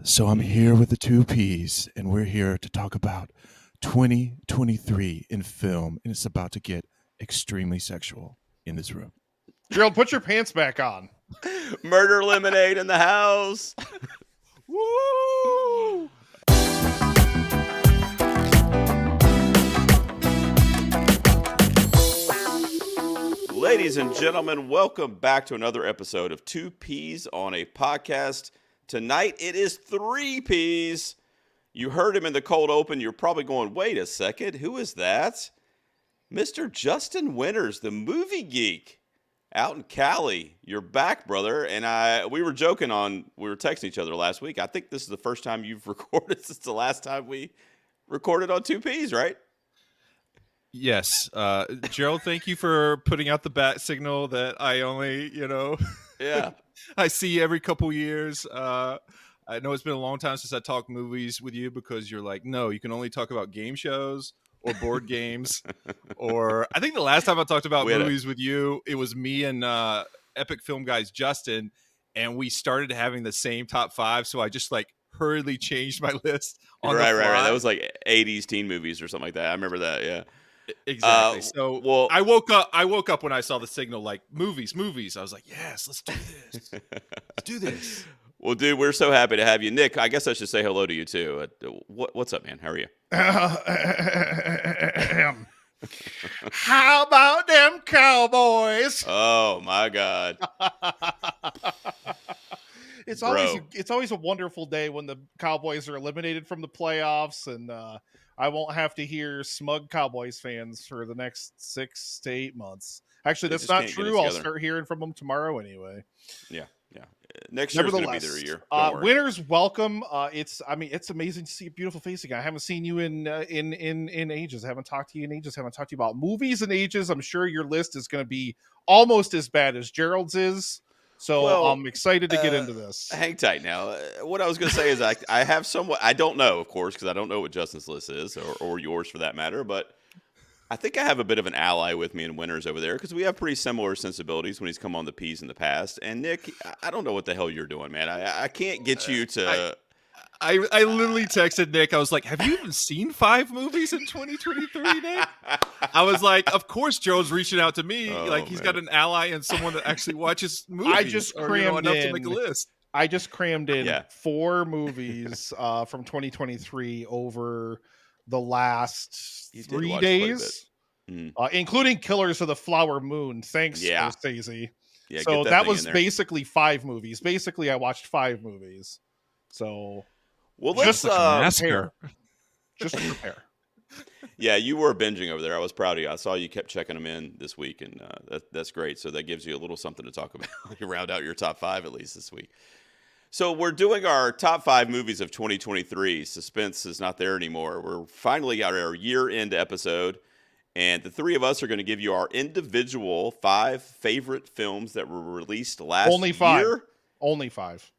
So I'm here with the two P's, and we're here to talk about 2023 in film, and it's about to get extremely sexual in this room. Gerald, put your pants back on. Murder lemonade in the house. Woo! Ladies and gentlemen, welcome back to another episode of Two P's on a Podcast. Tonight it is three P's. You heard him in the cold open. You're probably going, wait a second, who is that? Mr. Justin Winters, the movie geek. Out in Cali, you're back, brother. And we were texting each other last week. I think this is the first time you've recorded since the last time we recorded on Two P's, right? Yes. Gerald, thank you for putting out the bat signal that I only, Yeah. I see every couple years. I know it's been a long time since I talked movies with you because you're like, no, you can only talk about game shows or board games. Or I think the last time I talked about movies with you, it was me and Epic Film Guys Justin, and we started having the same top five. So I just hurriedly changed my list on the fly. Right. That was like 80s teen movies or something like that. I remember that, yeah. Exactly. I woke up when I saw the signal, like movies. I was like, yes, let's do this. Let's do this. Well, dude, we're so happy to have you. Nick, I guess I should say hello to you too. What's up, man? How are you? How about them Cowboys? Oh my God. It's always a wonderful day when the Cowboys are eliminated from the playoffs, and I won't have to hear smug Cowboys fans for the next 6 to 8 months. Actually, that's not true. I'll start hearing from them tomorrow anyway. Yeah. Next year's going to be their year. Winners, welcome. It's amazing to see a beautiful face again. I haven't seen you in ages. I haven't talked to you in ages. I haven't talked to you about movies in ages. I'm sure your list is going to be almost as bad as Gerald's is. So I'm excited to get into this. Hang tight now. What I was going to say is I have somewhat, I don't know, of course, because I don't know what Justin's list is or yours for that matter, but I think I have a bit of an ally with me in Winters over there because we have pretty similar sensibilities when he's come on the P's in the past. And Nick, I don't know what the hell you're doing, man. I can't get you to... I literally texted Nick. I was like, have you even seen 5 movies in 2023, Nick? I was like, of course Joe's reaching out to me. He's got an ally and someone that actually watches movies. I just crammed enough to make a list. I just crammed in 4 movies from 2023 over the last 3 days, including Killers of the Flower Moon. Thanks, Scorsese. Yeah, so that was basically 5 movies. Basically, I watched 5 movies. So... Well, let's prepare. Just prepare. Yeah, you were binging over there. I was proud of you. I saw you kept checking them in this week, and that's great. So that gives you a little something to talk about. You round out your top 5 at least this week. So we're doing our top 5 movies of 2023. Suspense is not there anymore. We're finally got our year-end episode, and the 3 of us are going to give you our individual 5 favorite films that were released last year. Only 5.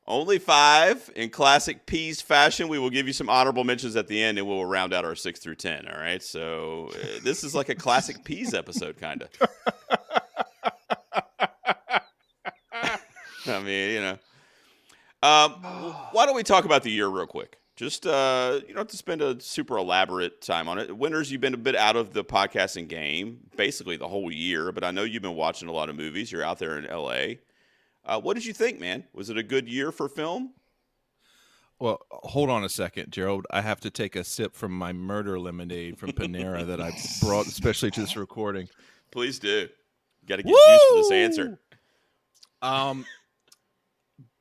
Only 5 in classic P's fashion. We will give you some honorable mentions at the end, and we'll round out our 6 through 10. All right. So this is like a classic P's episode, kind of. I mean, why don't we talk about the year real quick? Just you don't have to spend a super elaborate time on it. Winters, you've been a bit out of the podcasting game basically the whole year, but I know you've been watching a lot of movies. You're out there in L.A. What did you think, man? Was it a good year for film? Well, hold on a second, Gerald. I have to take a sip from my murder lemonade from Panera that I brought especially to this recording. Please do. Got to get used to this answer.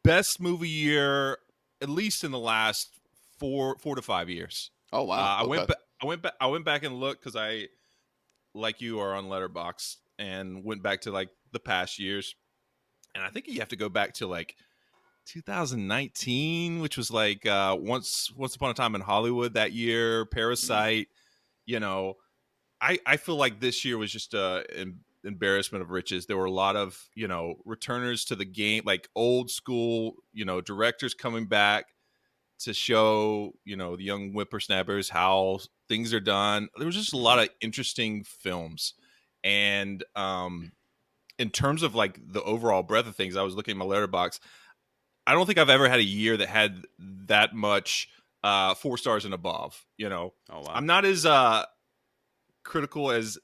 Best movie year, at least in the last 4 to 5 years. Oh wow! I went back and looked because I, like you, are on Letterboxd and went back to the past years. And I think you have to go back to 2019, which was Once Upon a Time in Hollywood that year, Parasite. I feel like this year was just an embarrassment of riches. There were a lot of, returners to the game, old school, directors coming back to show, the young whippersnappers how things are done. There was just a lot of interesting films. And, in terms of the overall breadth of things, I was looking at my letterbox. I don't think I've ever had a year that had that much 4 stars and above. You know, Oh wow. I'm not as critical as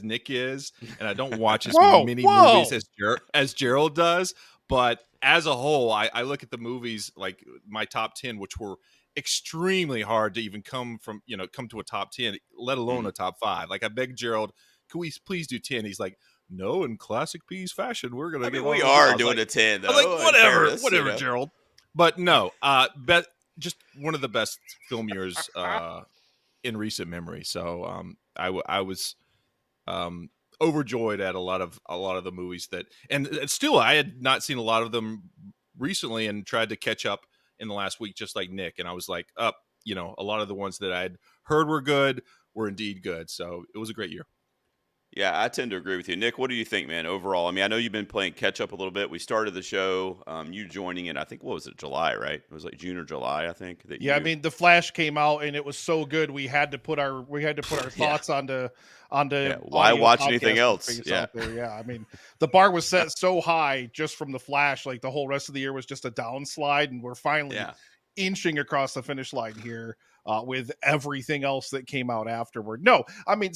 Nick is, and I don't watch as Whoa, many whoa. movies as Gerald does. But as a whole, I look at the movies like my top 10, which were extremely hard to even come to a top 10, let alone a top 5. Like I begged Gerald, can we please do 10? He's like, no, in classic P's fashion, we're gonna get we on. are I was doing like, a 10 though. I was like, in whatever, fairness, you know. Gerald. But no, just one of the best film years in recent memory. So I was overjoyed at a lot of the movies that, and still I had not seen a lot of them recently and tried to catch up in the last week, just like Nick. And I was like, a lot of the ones that I'd heard were good were indeed good. So it was a great year. Yeah, I tend to agree with you. Nick, what do you think, man, overall? I mean, I know you've been playing catch up a little bit. We started the show, you joining in, I think, what was it, July, right? It was like June or July, I think. I mean, The Flash came out and it was so good. We had to put our thoughts onto why audio watch anything podcasting else? space Yeah. out there. Yeah, I mean, the bar was set so high just from The Flash. Like the whole rest of the year was just a downslide, and we're finally inching across the finish line here with everything else that came out afterward. No, I mean,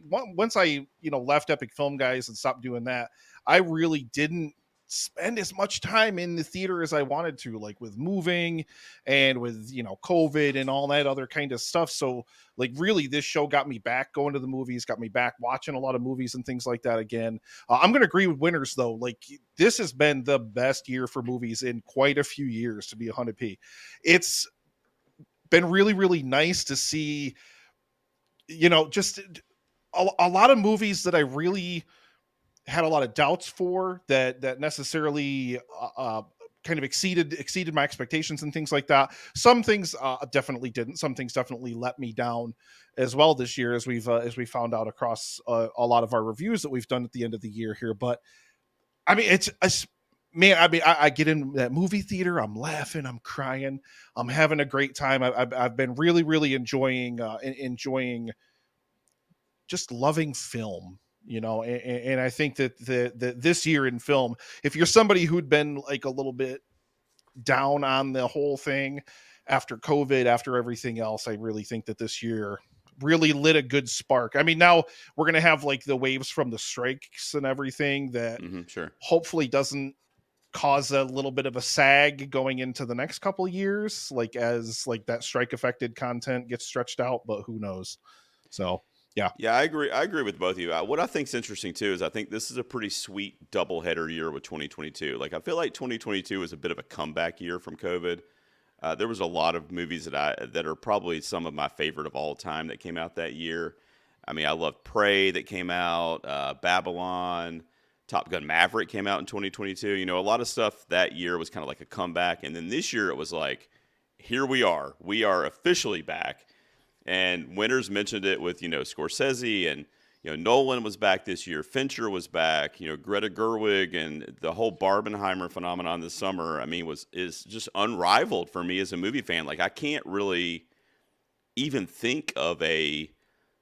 once I left Epic Film Guys and stopped doing that, I really didn't spend as much time in the theater as I wanted to, like with moving and with COVID and all that other kind of stuff. So like really this show got me back going to the movies, got me back watching a lot of movies and things like that again. I'm gonna agree with Winners though. Like this has been the best year for movies in quite a few years, to be 100p. It's been really, really nice to see just a lot of movies that I really had a lot of doubts for that necessarily kind of exceeded my expectations and things like that. Some things definitely didn't. Some things definitely let me down as well this year, as we found out across a lot of our reviews that we've done at the end of the year here. But I mean, I get in that movie theater, I'm laughing, I'm crying, I'm having a great time. I've been really, really enjoying just loving film. And I think that this year in film, if you're somebody who'd been like a little bit down on the whole thing after COVID, after everything else, I really think that this year really lit a good spark. I mean, now we're going to have like the waves from the strikes and everything that sure. hopefully doesn't cause a little bit of a sag going into the next couple of years, like as like that strike affected content gets stretched out, but who knows? So yeah, I agree with both of you. What I think is interesting too is I think this is a pretty sweet doubleheader year with 2022. Like I feel like 2022 was a bit of a comeback year from COVID. There was a lot of movies that are probably some of my favorite of all time that came out that year. I mean, I loved Prey that came out, Babylon, Top Gun Maverick came out in 2022. A lot of stuff that year was kind of like a comeback, and then this year it was like, here we are officially back. And Winters mentioned it with, Scorsese and, Nolan was back this year. Fincher was back, Greta Gerwig, and the whole Barbenheimer phenomenon this summer, I mean, is just unrivaled for me as a movie fan. Like I can't really even think of a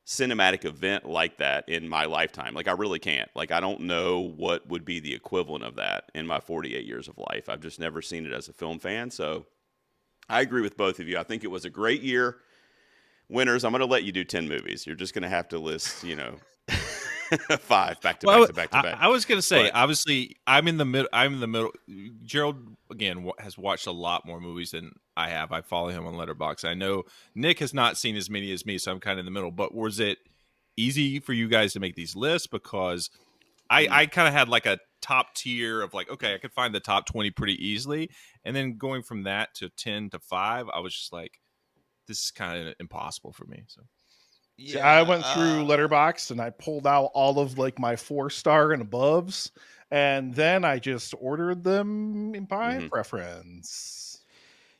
cinematic event like that in my lifetime. Like I really can't. Like I don't know what would be the equivalent of that in my 48 years of life. I've just never seen it as a film fan. So I agree with both of you. I think it was a great year. Winners, I'm going to let you do 10 movies. You're just going to have to list, 5 back to back. I was going to say, obviously, I'm in the middle. Gerald, again, has watched a lot more movies than I have. I follow him on Letterboxd. I know Nick has not seen as many as me, so I'm kind of in the middle. But was it easy for you guys to make these lists? Because I kind of had like a top tier of like, okay, I could find the top 20 pretty easily. And then going from that to 10 to 5, I was just like, this is kind of impossible for me. So yeah, I went through Letterboxd and I pulled out all of like my 4-star and aboves, and then I just ordered them by preference.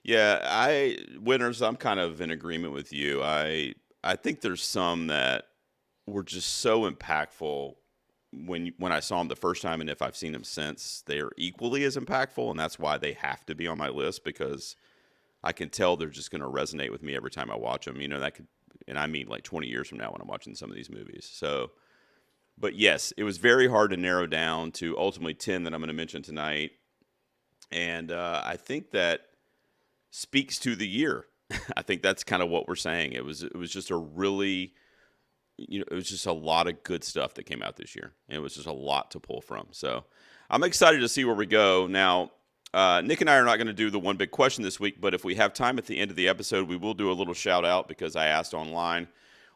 Yeah, Winners, I'm kind of in agreement with you. I think there's some that were just so impactful when I saw them the first time, and if I've seen them since, they are equally as impactful, and that's why they have to be on my list, because I can tell they're just going to resonate with me every time I watch them. That could, and I mean like 20 years from now when I'm watching some of these movies. So, but yes, it was very hard to narrow down to ultimately 10 that I'm going to mention tonight. And I think that, speaks to the year. I think that's kind of what we're saying. It was just a really, it was just a lot of good stuff that came out this year. And it was just a lot to pull from. So I'm excited to see where we go. Now, Nick and I are not going to do the one big question this week, but if we have time at the end of the episode, we will do a little shout out because I asked online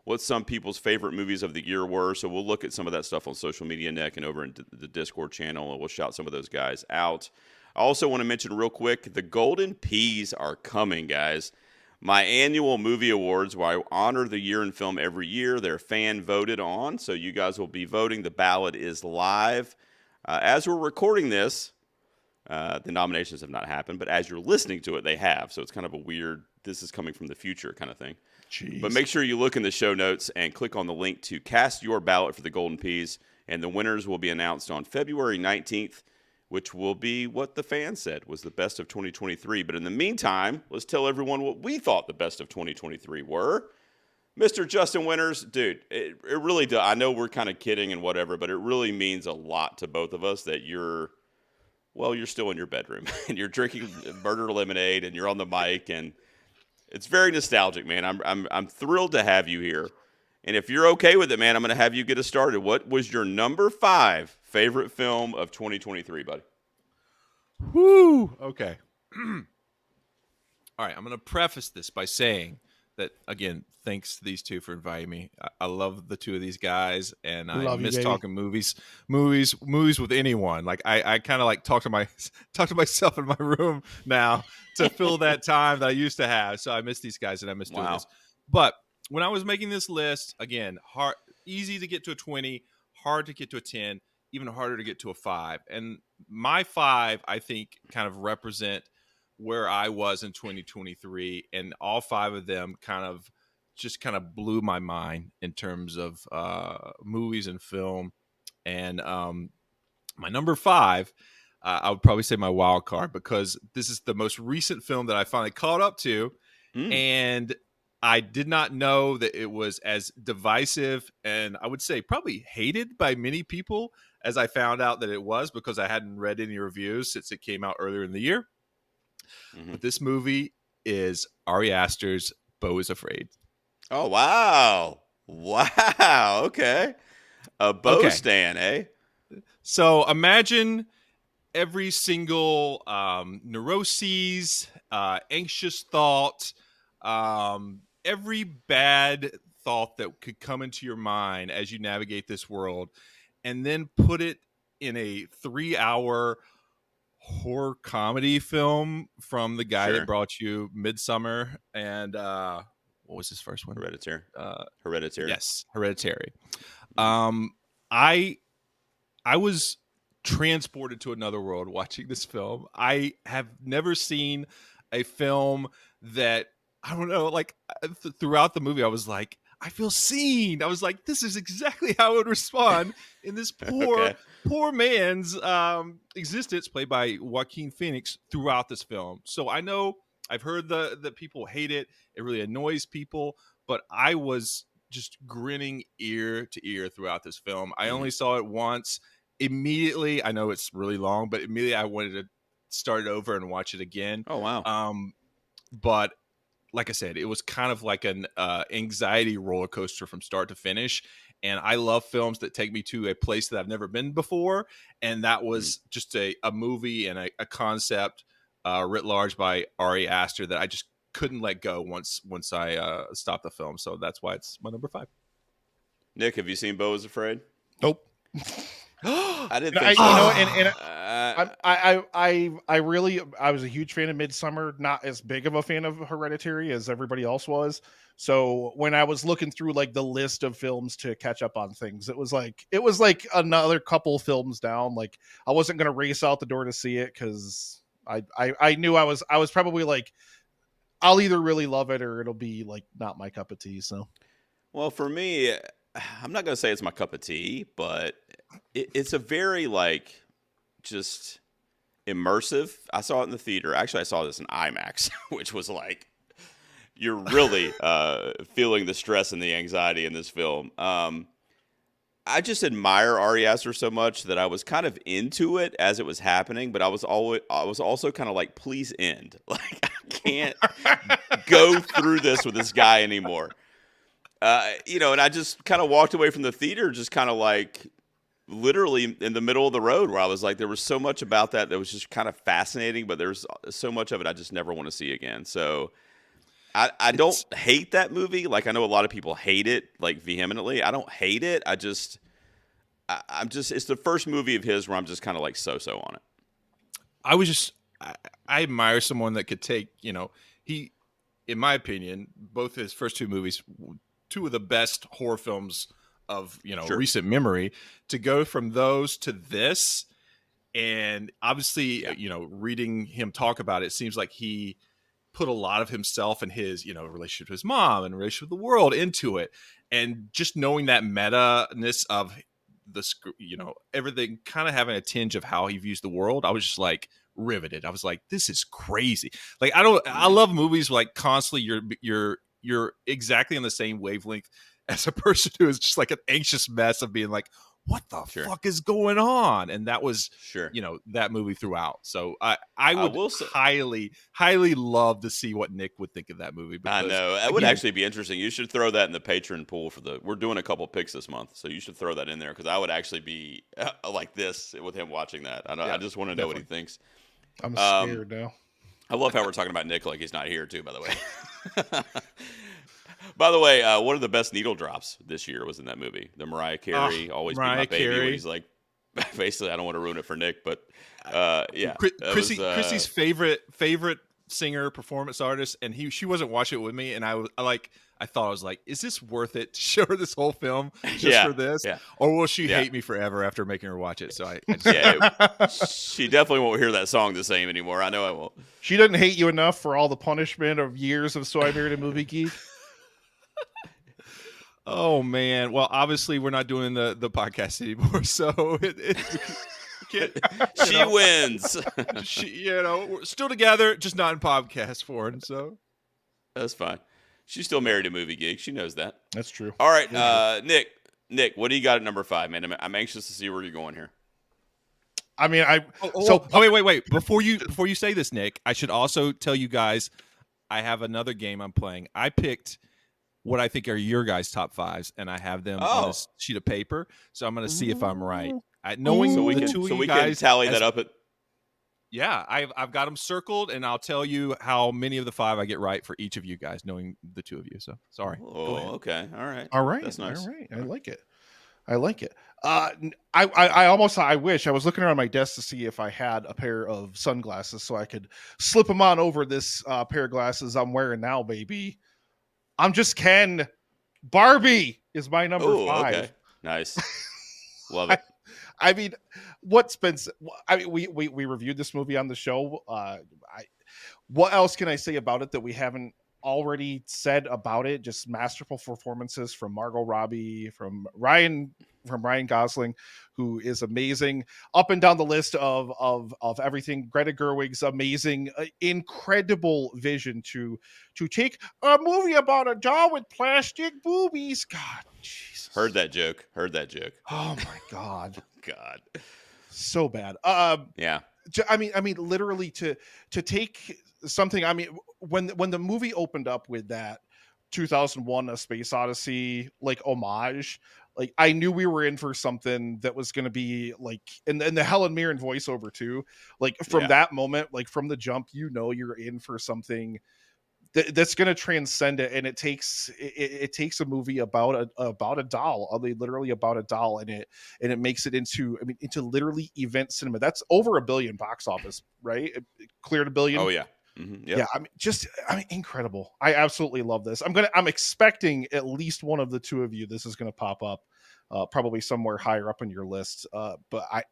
what some people's favorite movies of the year were. So we'll look at some of that stuff on social media, Nick, and over in the Discord channel, and we'll shout some of those guys out. I also want to mention real quick, the Golden Peas are coming, guys. My annual movie awards, where I honor the year in film every year. They're fan voted on, so you guys will be voting. The ballot is live. As we're recording this, the nominations have not happened, but as you're listening to it, they have. So it's kind of a weird, this is coming from the future kind of thing. Jeez. But make sure you look in the show notes and click on the link to cast your ballot for the Golden Peas, and the winners will be announced on February 19th, which will be what the fans said was the best of 2023. But in the meantime, let's tell everyone what we thought the best of 2023 were. Mr. Justin Winters, dude, it really does. I know we're kind of kidding and whatever, but it really means a lot to both of us that you're still in your bedroom and you're drinking Murder Lemonade and you're on the mic, and it's very nostalgic, man. I'm thrilled to have you here. And if you're okay with it, man, I'm going to have you get us started. What was your number 5 favorite film of 2023, buddy? Woo! Okay. All right, I'm going to preface this by saying that, again, thanks to these two for inviting me. I love the two of these guys, and I miss talking movies with anyone. Like I kind of like talk to myself in my room now to fill that time that I used to have. So I miss these guys, and I miss doing this. But when I was making this list, again, easy to get to a 20, hard to get to a 10, even harder to get to a 5. And my 5, I think, kind of represent where I was in 2023, and all 5 of them kind of blew my mind in terms of movies and film. And my number 5, I would probably say my wild card, because this is the most recent film that I finally caught up to, and I did not know that it was as divisive and I would say probably hated by many people as I found out that it was, because I hadn't read any reviews since it came out earlier in the year. But this movie is Ari Aster's Beau is Afraid. Oh, wow. Wow. Okay. A Beau stan, eh? So imagine every single neuroses, anxious thought, every bad thought that could come into your mind as you navigate this world, and then put it in a 3-hour horror comedy film from the guy that brought you Midsummer and what was his first one? Hereditary. Yes, Hereditary. I was transported to another world watching this film. I have never seen a film that, I don't know, like throughout the movie, I was like, I feel seen. I was like, this is exactly how I would respond in this poor man's existence, played by Joaquin Phoenix, throughout this film. So I know I've heard that people hate it. It really annoys people, but I was just grinning ear to ear throughout this film. I only saw it once. Immediately, I know it's really long, but immediately I wanted to start it over and watch it again. Oh, wow. But like I said, it was kind of like an anxiety roller coaster from start to finish. And I love films that take me to a place that I've never been before. And that was just a movie and a concept writ large by Ari Aster that I just couldn't let go once I stopped the film. So that's why it's my number 5. Nick, have you seen Beau is Afraid? Nope. I didn't think so. You know, I was a huge fan of Midsummer, not as big of a fan of Hereditary as everybody else was. So when I was looking through like the list of films to catch up on things, it was like another couple films down. Like I wasn't going to race out the door to see it, because I knew I was probably like, I'll either really love it or it'll be like not my cup of tea. So, well, for me, I'm not going to say it's my cup of tea, but it's a very like just immersive. I saw it in the theater. Actually, I saw this in IMAX, which was like, you're really feeling the stress and the anxiety in this film. I just admire Ari Aster so much that I was kind of into it as it was happening, but I was also kind of like, please end. Like I can't go through this with this guy anymore. And I just kind of walked away from the theater, just kind of like literally in the middle of the road, where I was like, there was so much about that was just kind of fascinating, but there's so much of it I just never want to see again. So I don't hate that movie. Like I know a lot of people hate it like vehemently. I don't hate it. I'm just it's the first movie of his where I'm just kind of like so on it. I admire someone that could take, he, in my opinion, both his first two movies, two of the best horror films of, Sure. recent memory, to go from those to this. And obviously, reading him talk about it, seems like he put a lot of himself and his, relationship to his mom and relationship with the world into it. And just knowing that meta-ness of everything kind of having a tinge of how he views the world, I was just like riveted. I was like, this is crazy. Like, I love movies where, like, constantly you're exactly on the same wavelength as a person who is just like an anxious mess of being like, what the fuck is going on? And that was, that movie throughout. So I would highly love to see what Nick would think of that movie. Because, I know. That would actually be interesting. You should throw that in the patron pool we're doing a couple picks this month. So you should throw that in there, because I would actually be like this with him watching that. I just want to know what he thinks. I'm scared now. I love how we're talking about Nick like he's not here too, by the way. By the way, one of the best needle drops this year was in that movie. The Mariah Carey, Always Be My Baby, where he's like, basically, I don't want to ruin it for Nick, but yeah. Chrissy's favorite singer, performance artist, and she wasn't watching it with me, and I thought, I was like, is this worth it to show her this whole film just for this? Yeah. Or will she hate me forever after making her watch it? So she definitely won't hear that song the same anymore. I know I won't. She didn't hate you enough for all the punishment of years of So I Married a Movie Geek? Oh man! Well, obviously we're not doing the podcast anymore, so she wins. We're still together, just not in podcast form. So that's fine. She's still married to Movie Geek. She knows that. That's true. All right, Nick, what do you got at number 5, man? I'm anxious to see where you're going here. I mean, wait. Before you say this, Nick, I should also tell you guys I have another game I'm playing. I picked what I think are your guys' top 5s, and I have them on a sheet of paper. So I'm going to see if I'm right. Knowing so we the can, two so of we you guys, can tally that up at. Yeah, I've got them circled, and I'll tell you how many of the 5 I get right for each of you guys, knowing the two of you. So sorry. Oh, okay, all right. That's nice. All right, I like it. I wish I was looking around my desk to see if I had a pair of sunglasses so I could slip them on over this pair of glasses I'm wearing now, baby. I'm just Ken. Barbie is my number 5. Okay. Nice. Love it. I mean, we reviewed this movie on the show. What else can I say about it that we haven't already said about it? Just masterful performances from Margot Robbie, from Ryan Gosling, who is amazing, up and down the list of everything. Greta Gerwig's amazing, incredible vision to take a movie about a doll with plastic boobies. God, Jesus. Heard that joke. Oh my God. God. So bad. Yeah. I mean, literally to take something. I mean, when the movie opened up with that 2001: A Space Odyssey like homage, like I knew we were in for something that was going to be like, and the Helen Mirren voiceover too. Like from that moment, like from the jump, you're in for something that's going to transcend it. And it takes a movie about a doll, literally about a doll, and it makes it into literally event cinema. That's over $1 billion box office, right? It cleared $1 billion. Oh yeah. Mm-hmm. Yep. Yeah, incredible. I absolutely love this. I'm expecting at least one of the two of you, this is going to pop up, probably somewhere higher up in your list. But I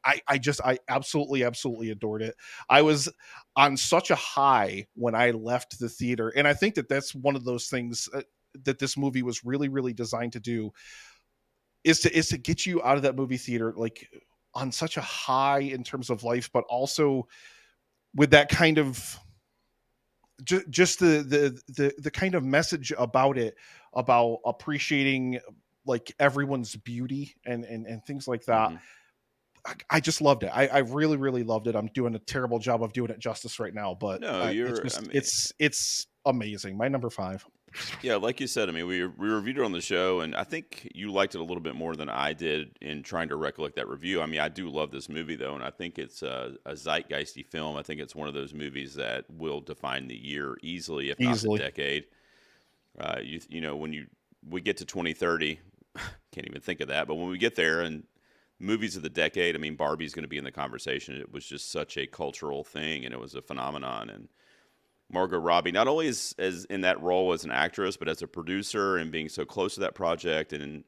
absolutely adored it. I was on such a high when I left the theater, and I think that that's one of those things that this movie was really, really designed to do, is to get you out of that movie theater like on such a high in terms of life, but also with that kind of just the kind of message about it, about appreciating like everyone's beauty and things like that. Mhm. I just loved it. I really, really loved it. I'm doing a terrible job of doing it justice right now, but No, I mean, it's amazing. My number 5. yeah, like you said, I mean, we reviewed it on the show, and I think you liked it a little bit more than I did in trying to recollect that review. I mean, I do love this movie, though, and I think it's a zeitgeisty film. I think it's one of those movies that will define the year easily, if not the decade. You know, we get to 2030, can't even think of that, but when we get there and movies of the decade, I mean, Barbie's going to be in the conversation. It was just such a cultural thing, and it was a phenomenon, and Margot Robbie, not only as in that role as an actress, but as a producer and being so close to that project and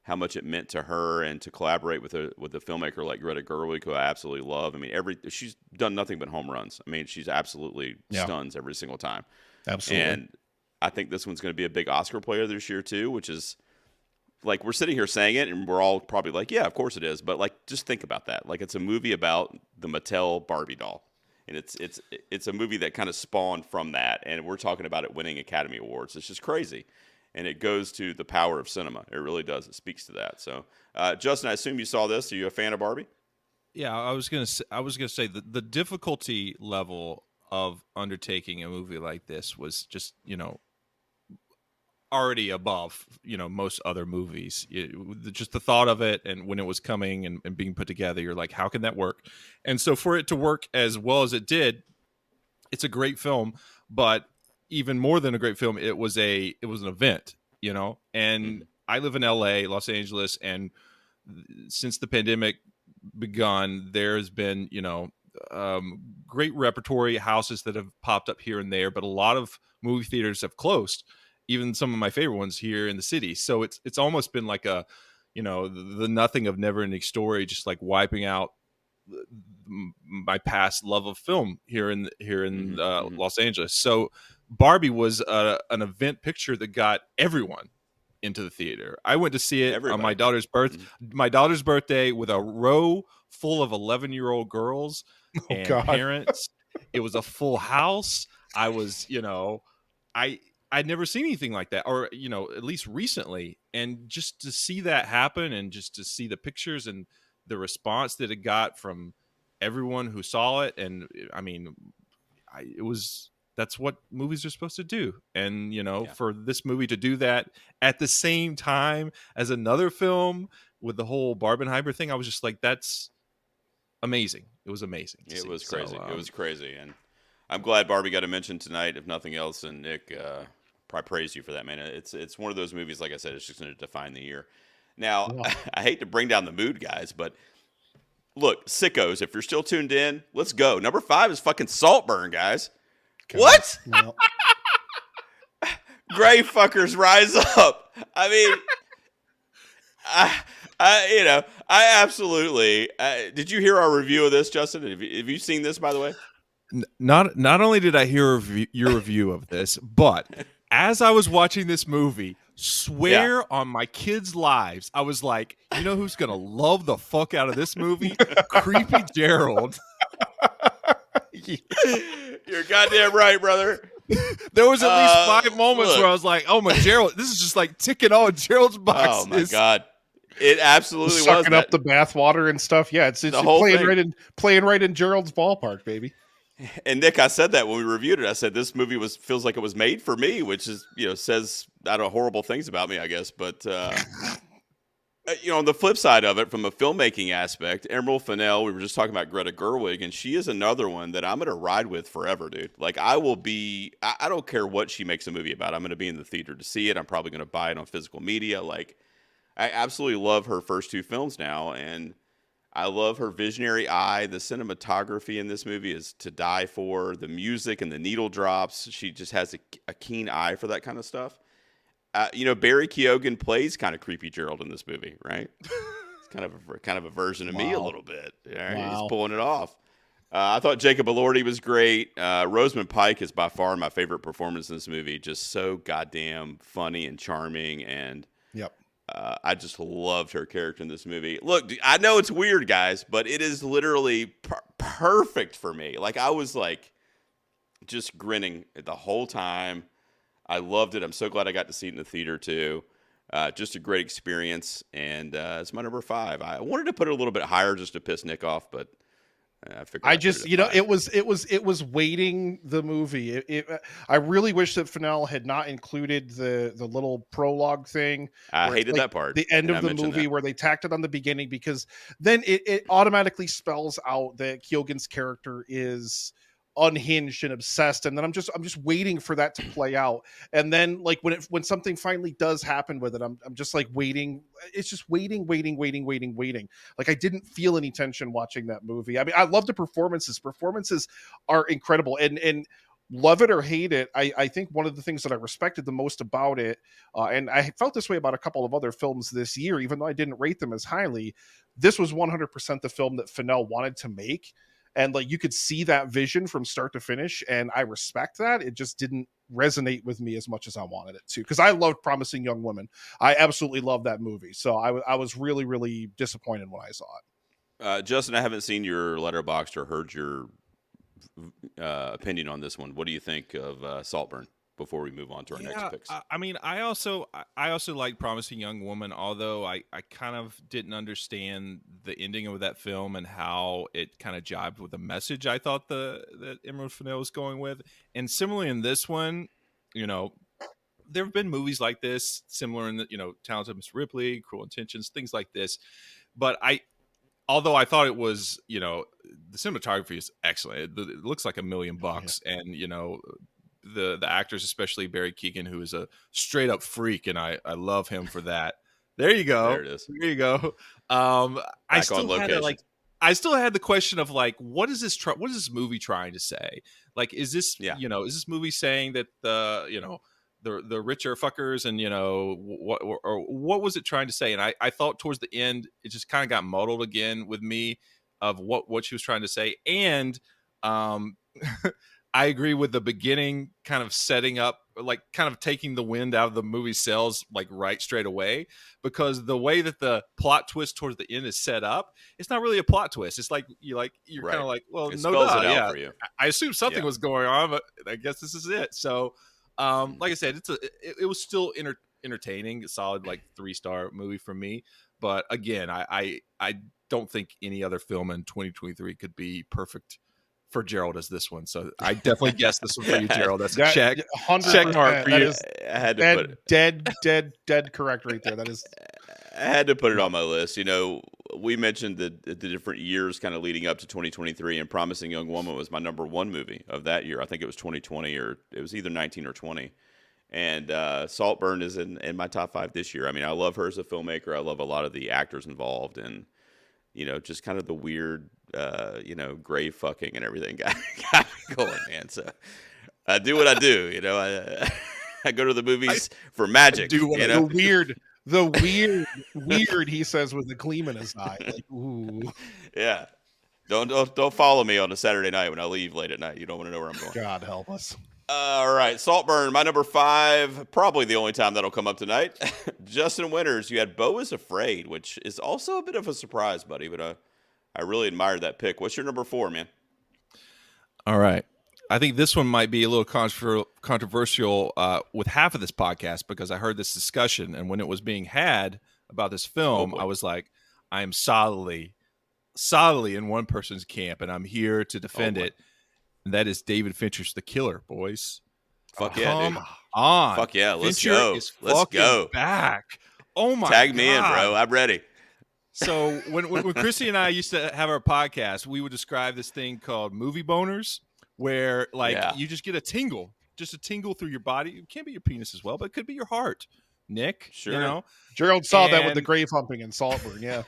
how much it meant to her and to collaborate with a filmmaker like Greta Gerwig, who I absolutely love. I mean, she's done nothing but home runs. I mean, she's absolutely stuns every single time. Absolutely. And I think this one's going to be a big Oscar player this year too, which is like we're sitting here saying it and we're all probably like, yeah, of course it is. But like, just think about that. Like, it's a movie about the Mattel Barbie doll. And it's a movie that kind of spawned from that, and we're talking about it winning Academy Awards. It's just crazy, and it goes to the power of cinema. It really does. It speaks to that. So, Justin, I assume you saw this. Are you a fan of Barbie? Yeah, I was gonna say the difficulty level of undertaking a movie like this was just already above most other movies. Just the thought of it, and when it was coming and being put together, you're like, how can that work? And so for it to work as well as it did, it's a great film. But even more than a great film, it was an event, and I live in LA, Los Angeles, and since the pandemic begun, there's been great repertory houses that have popped up here and there, but a lot of movie theaters have closed, even some of my favorite ones here in the city. So it's almost been like a, the nothing of never ending story, just like wiping out my past love of film here in Los Angeles. So Barbie was an event picture that got everyone into the theater. I went to see it on my daughter's birthday with a row full of 11-year-old girls and parents. It was a full house. I was, I'd never seen anything like that, or at least recently, and just to see that happen, and just to see the pictures and the response that it got from everyone who saw it, and I mean, that's what movies are supposed to do, and for this movie to do that at the same time as another film with the whole Barbenheimer thing, I was just like, that's amazing. It was amazing. It was crazy. It was crazy, and I'm glad Barbie got a mention tonight, if nothing else. And Nick, I praise you for that, man. It's one of those movies, like I said, it's just going to define the year. Now, I hate to bring down the mood, guys, but look, sickos, if you're still tuned in, let's go. Number 5 is fucking Saltburn, guys. God. What? No. Gray fuckers, rise up. I mean, I absolutely. Did you hear our review of this, Justin? Have you seen this, by the way? Not only did I hear your review of this, but as I was watching this movie, swear on my kids' lives, I was like, you know who's gonna love the fuck out of this movie? Creepy Gerald. You're goddamn right, brother. There was at least 5 moments where I was like, oh my, Gerald, this is just like ticking on Gerald's boxes. Oh my God. It absolutely was. Sucking up the bathwater and stuff. Yeah, it's playing right in Gerald's ballpark, baby. And Nick, I said that when we reviewed it. I said this movie feels like it was made for me, which is says horrible things about me, I guess. But on the flip side of it, from a filmmaking aspect, Emerald Fennell, we were just talking about Greta Gerwig, and she is another one that I'm going to ride with forever, dude. Like, I don't care what she makes a movie about. I'm going to be in the theater to see it. I'm probably going to buy it on physical media. Like, I absolutely love her first 2 films now, and I love her visionary eye. The cinematography in this movie is to die for. The music and the needle drops. She just has a keen eye for that kind of stuff. Barry Keoghan plays kind of creepy Gerald in this movie, right? It's kind of a version of me a little bit. Yeah, wow. He's pulling it off. I thought Jacob Elordi was great. Rosamund Pike is by far my favorite performance in this movie. Just so goddamn funny and charming, and I just loved her character in this movie. Look, I know it's weird, guys, but it is literally perfect for me. Like, I was like just grinning the whole time. I loved it. I'm so glad I got to see it in the theater too. Just a great experience, and it's my number 5. I wanted to put it a little bit higher just to piss Nick off, but I figured I I'd put just, it at 5. it was waiting the movie. I really wish that Fennell had not included the little prologue thing I where it's hated like that part, the end and I of the mentioned movie that. where they tacked it on the beginning, because then it automatically spells out that Kyogen's character is unhinged and obsessed, and then I'm just waiting for that to play out. And then like when something finally does happen with it, I'm just like waiting. It's just waiting. Like I didn't feel any tension watching that movie. I mean, I love the performances. Performances are incredible, and love it or hate it, I think one of the things that I respected the most about it, and I felt this way about a couple of other films this year, even though I didn't rate them as highly, this was 100% the film that Fennell wanted to make. And like you could see that vision from start to finish, and I respect that. It just didn't resonate with me as much as I wanted it to, because I loved Promising Young Woman. I absolutely love that movie, so I was really really disappointed when I saw it. Justin, I haven't seen your Letterboxd or heard your opinion on this one. What do you think of Saltburn before we move on to our next Yeah, picks? I mean, I also like Promising Young Woman, although I kind of didn't understand the ending of that film and how it kind of jibed with the message I thought that Emerald Fennell was going with. And similarly in this one, you know, there have been movies like this, similar in the, Talented Miss Ripley, Cruel Intentions, things like this. But although I thought it was, the cinematography is excellent. It looks like $1 million, and the actors, especially Barry Keoghan, who is a straight up freak, and I love him for that. There you go. There it is. There you go. Back on location. I still had the question of like, what is this movie trying to say? Like, is this is this movie saying that the rich are fuckers, and what was it trying to say? And I thought towards the end it just kind of got muddled again with me of what she was trying to say. And I agree with the beginning kind of setting up, like kind of taking the wind out of the movie sails, like right straight away, because the way that the plot twist towards the end is set up, it's not really a plot twist. It's like you're right. kind of like, well, it no, spells duh, it out yeah. for you. I assume something was going on, but I guess this is it. So, like I said, it was still entertaining, a solid like 3-star movie for me. But again, I don't think any other film in 2023 could be perfect for Gerald as this one. So I definitely guessed this one for you, Gerald. That's a check 100%, mark for that you. is I had to put it. dead correct right there. That is. I had to put it on my list. We mentioned the different years kind of leading up to 2023, and Promising Young Woman was my number 1 movie of that year. I think it was 2020, or it was either 19 or 20. And Saltburn is in my top 5 this year. I mean, I love her as a filmmaker. I love a lot of the actors involved, and just kind of the weird, grave fucking and everything got me going, man. So I do what I do. I go to the movies for magic. The weird he says with the gleam in his eye. Like, ooh. Yeah. Don't follow me on a Saturday night when I leave late at night. You don't want to know where I'm going. God help us. All right, Saltburn, my number 5, probably the only time that'll come up tonight. Justin Winters, you had Beau is Afraid, which is also a bit of a surprise, buddy, but I really admired that pick. What's your number 4, man? All right. I think this one might be a little controversial with half of this podcast, because I heard this discussion, and when it was being had about this film, I was like, I am solidly in one person's camp, and I'm here to defend it. And that is David Fincher's The Killer, boys. Fuck yeah, dude. Come on. Fuck yeah, let's Fincher go. is Let's fucking go. back. Oh my God. Tag me in, bro. I'm ready. So when Chrissy and I used to have our podcast, we would describe this thing called movie boners, where you just get a tingle through your body. It can't be your penis as well, but it could be your heart, Nick. Sure. Gerald saw that with the grave humping in Saltburn. Yeah.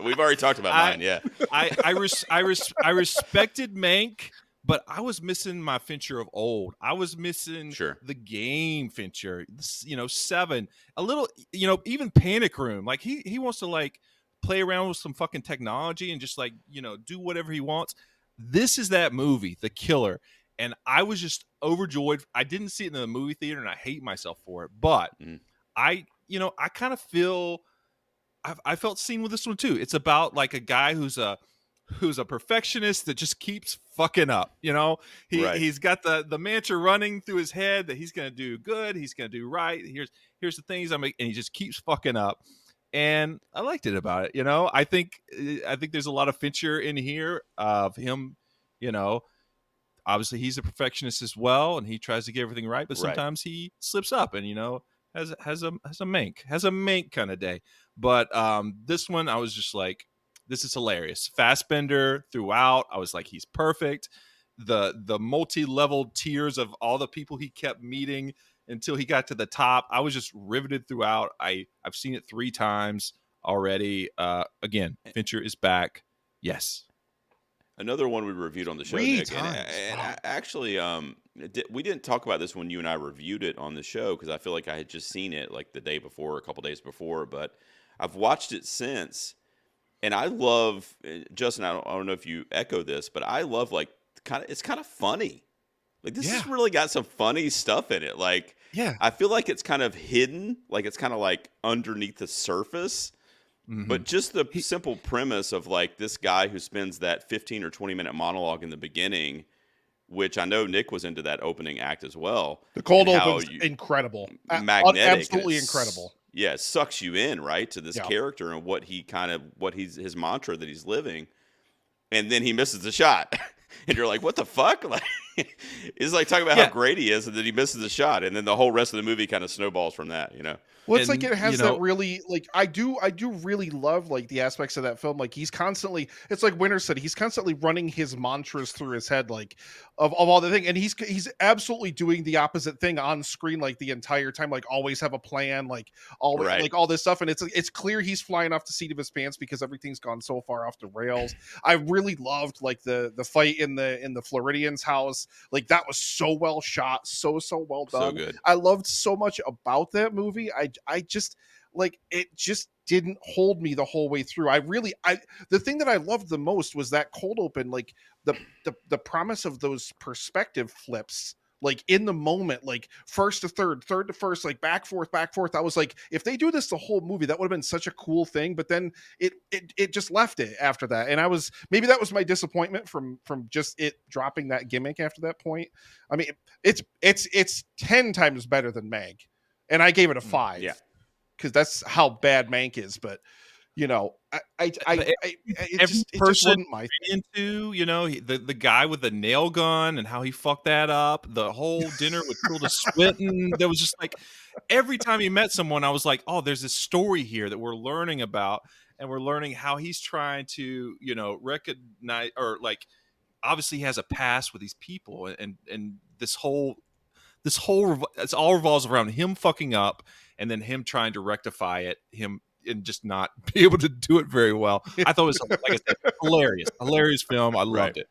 We've already talked about mine. Yeah. I respected Mank, but I was missing my Fincher of old. I was missing the game Fincher, 7, a little, even Panic Room. Like he wants to like play around with some fucking technology and just like, do whatever he wants. This is that movie, The Killer. And I was just overjoyed. I didn't see it in the movie theater, and I hate myself for it. But I kind of feel I felt seen with this one too. It's about like a guy who's a who's a perfectionist that just keeps fucking up. Right. He's got the mantra running through his head that he's going to do good, he's going to do right. Here's the things and he just keeps fucking up. And I liked it about it. I think there's a lot of Fincher in here of him. Obviously he's a perfectionist as well, and he tries to get everything right, but Right. sometimes he slips up and has a mank kind of day. But this one I was just like, this is hilarious. Fassbender throughout, I was like, he's perfect. The multi-level tiers of all the people he kept meeting until he got to the top, I was just riveted throughout. I've seen it 3 times already. Again, Fincher is back. Yes. Another one we reviewed on the show, 3 Nick, times. and Wow. actually, we didn't talk about this when you and I reviewed it on the show because I feel like I had just seen it like the day before, a couple days before, but I've watched it since, and I love Justin. I don't know if you echo this, but I love like it's kind of funny. Like this has really got some funny stuff in it. Like I feel like it's kind of hidden, like it's kind of like underneath the surface. Mm-hmm. But just the simple premise of like this guy who spends that 15 or 20-minute monologue in the beginning, which I know Nick was into that opening act as well. The cold open's incredible. Magnetic. Absolutely incredible. Yeah, it sucks you in, right, to this Yeah. character and his mantra that he's living. And then he misses the shot. And you're like, what the fuck? Like, it's like talking about how great he is and then he misses the shot. And then the whole rest of the movie kind of snowballs from that, Well, it's And, like it has that really like I do really love like the aspects of that film. Like he's constantly, it's like Winter said, he's constantly running his mantras through his head, like of all the thing, and he's absolutely doing the opposite thing on screen like the entire time. Like always have a plan, like always like all this stuff, and it's clear he's flying off the seat of his pants because everything's gone so far off the rails. I really loved like the fight in the Floridian's house. Like that was so well shot, so well done. So good. I loved so much about that movie. I just like it just didn't hold me the whole way through. The thing that I loved the most was that cold open, like the promise of those perspective flips, like in the moment, like first to third to first, like back forth. I was like, if they do this the whole movie, that would have been such a cool thing. But then it just left it after that, and maybe that was my disappointment from just it dropping that gimmick after that point. I mean, it's 10 times better than Meg, and I gave it a 5. Yeah. Because that's how bad Mank is, but it just wasn't my thing. Into the guy with the nail gun and how he fucked that up. The whole dinner with Tilda Swinton. There was just like every time he met someone, I was like, oh, there's this story here that we're learning about, and we're learning how he's trying to recognize, or like obviously he has a past with these people, and this whole it's all revolves around him fucking up and then him trying to rectify it, him and just not be able to do it very well. I thought it was, like I said, hilarious film. I loved it.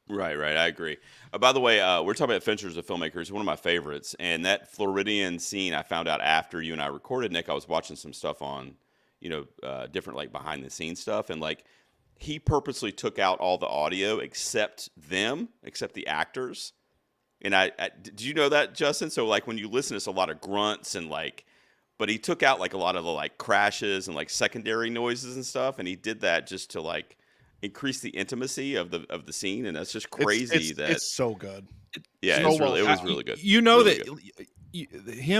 Right. I agree. By the way, we're talking about Fincher as a filmmaker. He's one of my favorites. And that Floridian scene I found out after you and I recorded, Nick. I was watching some stuff on, different like behind the scenes stuff, and like he purposely took out all the audio except the actors. And did you know that, Justin? So like when you listen, it's a lot of grunts and like, but he took out like a lot of the like crashes and like secondary noises and stuff, and he did that just to like increase the intimacy of the scene, and that's just crazy. It's so good. Yeah, so it was really good. Him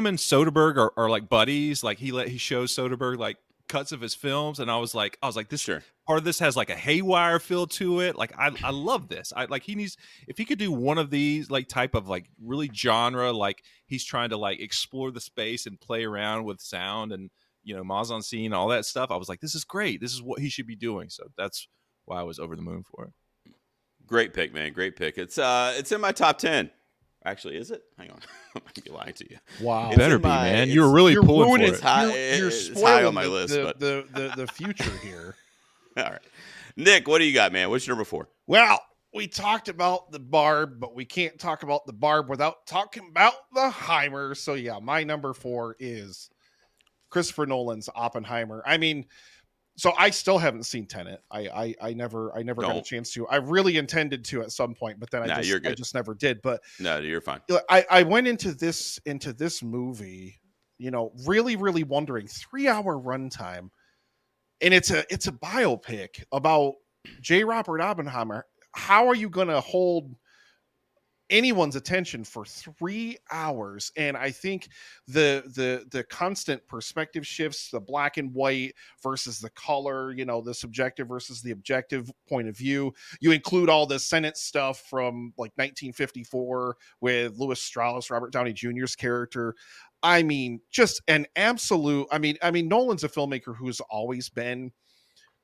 and Soderbergh are like buddies. Like he shows Soderbergh like cuts of his films, and I was like this part of this has like a haywire feel to it. Like I love this. If he could do one of these like type of like really genre, like he's trying to like explore the space and play around with sound and mise en scene, all that stuff. I was like, this is great. This is what he should be doing. So that's why I was over the moon for it. Great pick, man. Great pick. It's in my top 10. Actually, is it? Hang on. I might be lying to you. Wow. It better be, man. You're really pulling for it. You're high on my list. The future here. All right. Nick, what do you got, man? What's your number 4? Well, we talked about the Barb, but we can't talk about the Barb without talking about the Heimer. So yeah, my number 4 is Christopher Nolan's Oppenheimer. I mean, so I still haven't seen Tenet. I never got a chance to. I really intended to at some point, but then I just never did. But no, you're fine. I went into this movie, really, really wondering 3-hour runtime, and it's a biopic about J. Robert Oppenheimer, how are you going to hold anyone's attention for 3 hours? And I think the constant perspective shifts, the black and white versus the color, the subjective versus the objective point of view. You include all the Senate stuff from like 1954 with Louis Strauss, Robert Downey Jr.'s character. I mean, just an absolute. I mean, Nolan's a filmmaker who's always been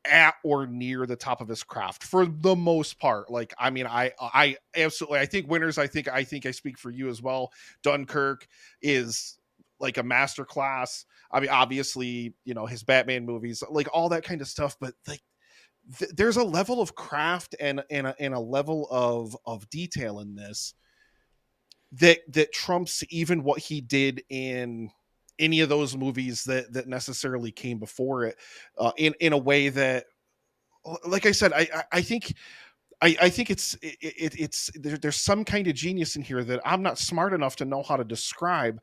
at or near the top of his craft for the most part. Like, I absolutely, I think winners, I speak for you as well. Dunkirk is like a masterclass. I mean, obviously, his Batman movies, like all that kind of stuff, but like there's a level of craft and a level of detail in this that trumps even what he did in any of those movies that necessarily came before it, in a way that, like I said, I think I think it's there's some kind of genius in here that I'm not smart enough to know how to describe,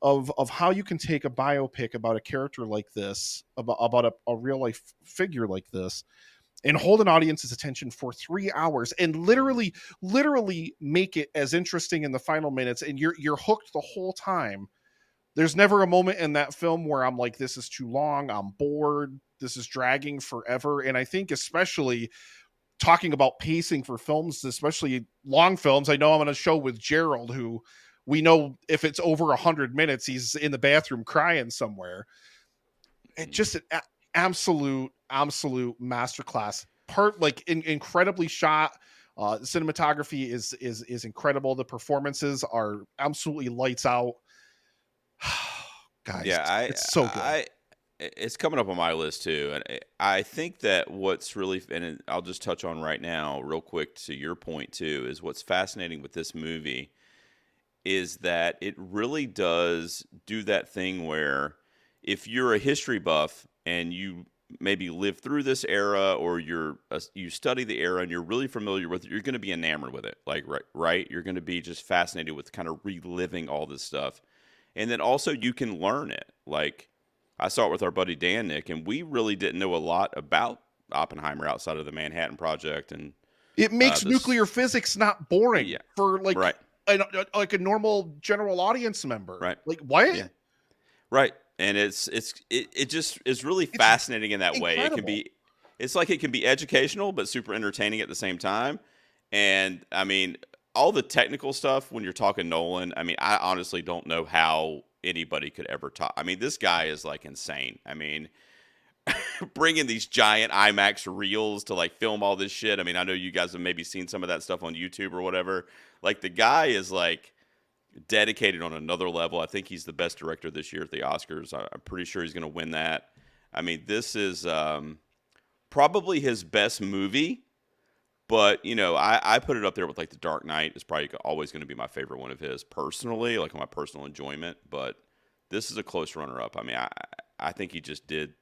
of how you can take a biopic about a character like this, about a real life figure like this, and hold an audience's attention for 3 hours and literally make it as interesting in the final minutes, and you're hooked the whole time. There's never a moment in that film where I'm like, this is too long, I'm bored, this is dragging forever. And I think, especially talking about pacing for films, especially long films, I know I'm on a show with Gerald, who we know if it's over 100 minutes, he's in the bathroom crying somewhere. It just an absolute masterclass. Incredibly shot. The cinematography is incredible. The performances are absolutely lights out. Guys, Yeah, it's so good. it's coming up on my list too, and I think that what's really, and I'll just touch on right now, real quick, to your point too, is what's fascinating with this movie is that it really does do that thing where, if you're a history buff and you maybe live through this era, or you study the era and you're really familiar with it, you're going to be enamored with it. Like, right, you're going to be just fascinated with kind of reliving all this stuff. And then also you can learn it. Like, I saw it with our buddy Dan, Nick, and we really didn't know a lot about Oppenheimer outside of the Manhattan Project. And It makes nuclear physics not boring, yeah, for like right, like a normal general audience member. right, Like, what? yeah, right. And it just is really fascinating in that way. Incredible. It's like it can be educational but super entertaining at the same time. And I mean, all the technical stuff when you're talking Nolan, I mean, I honestly don't know how anybody could ever talk. I mean, this guy is like insane. I mean, bringing these giant IMAX reels to like film all this shit. I mean, I know you guys have maybe seen some of that stuff on YouTube or whatever. Like, the guy is like dedicated on another level. I think he's the best director this year at the Oscars. I'm pretty sure he's going to win that. I mean, this is probably his best movie. But, I put it up there with like The Dark Knight. It's probably always going to be my favorite one of his personally, like my personal enjoyment. But this is a close runner-up. I mean, I think he just did,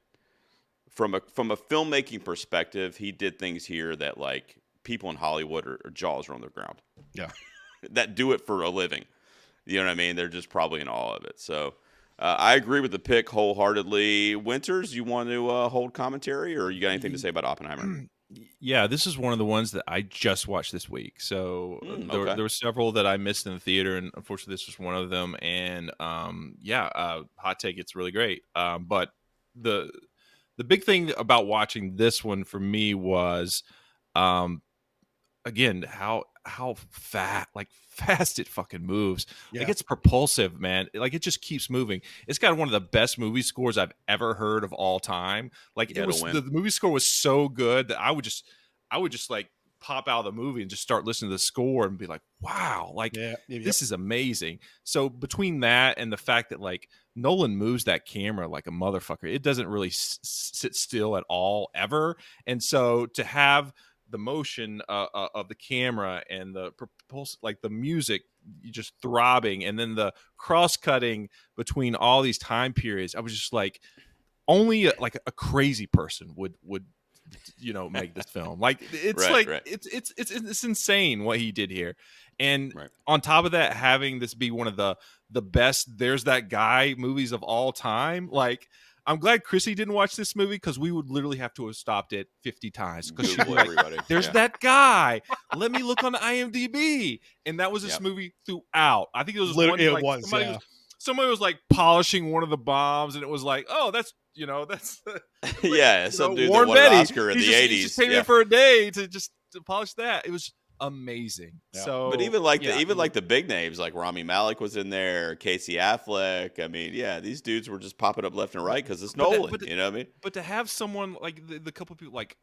from a filmmaking perspective, he did things here that like people in Hollywood are jaws are on the ground. Yeah. That do it for a living. You know what I mean? They're just probably in awe of it. So I agree with the pick wholeheartedly. Winters, you want to hold commentary, or you got anything to say about Oppenheimer? Yeah, this is one of the ones that I just watched this week. So Okay. there were several that I missed in the theater, and unfortunately, this was one of them. And hot take, it's really great. But the big thing about watching this one for me was, again, how fast it fucking moves. Yeah. Like, it's propulsive, man. Like, it just keeps moving. It's got one of the best movie scores I've ever heard of all time. Like, Yeah, it was, the movie score was so good that I would just like pop out of the movie and just start listening to the score and be like, wow, like, this is amazing. So between that and the fact that like Nolan moves that camera like a motherfucker, it doesn't really sit still at all ever. And so to have the motion of the camera and the like the music just throbbing, and then the cross-cutting between all these time periods, I was just like, only like a crazy person would make this film. Like, it's it's insane what he did here. And on top of that, having this be one of the best There's That Guy movies of all time, like, I'm glad Chrissy didn't watch this movie because we would literally have to have stopped it 50 times because she'd be Google like, everybody. "There's that guy. Let me look on the IMDb." And that was this Yep. movie throughout. I think it was one It like was, somebody was like polishing one of the bombs, and it was like, "Oh, that's Yeah, some dude that Warren won an Beatty. Oscar in the He's just 80s. paid me for a day to polish that." It was amazing. Yeah. So, But even like yeah, the big names, like Rami Malek was in there, Casey Affleck. I mean, yeah, these dudes were just popping up left and right because it's Nolan. You know what I mean? But to have someone like the couple of people like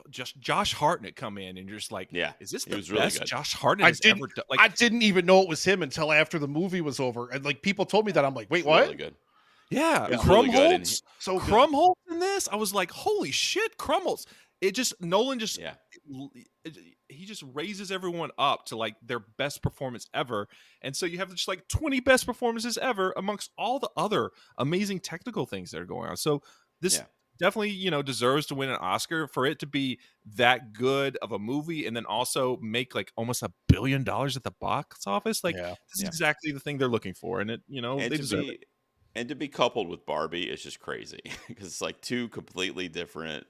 just Josh Hartnett come in and you're just like, Yeah, is this he the was really best good. Josh Hartnett has ever done? Like, I didn't even know it was him until after the movie was over, and like people told me that. I'm like, wait, It's what? Really good. yeah, It's Crumholtz, really good, and So good. Crumholtz in this. I was like, holy shit, Crumholtz. It just Nolan just Yeah. he just raises everyone up to like their best performance ever, and so you have just like 20 best performances ever amongst all the other amazing technical things that are going on. So this Yeah. definitely deserves to win an Oscar for it to be that good of a movie, and then also make like almost $1 billion at the box office. Like Yeah. this is exactly the thing they're looking for, and it And they deserve it. And to be coupled with Barbie is just crazy because it's like two completely different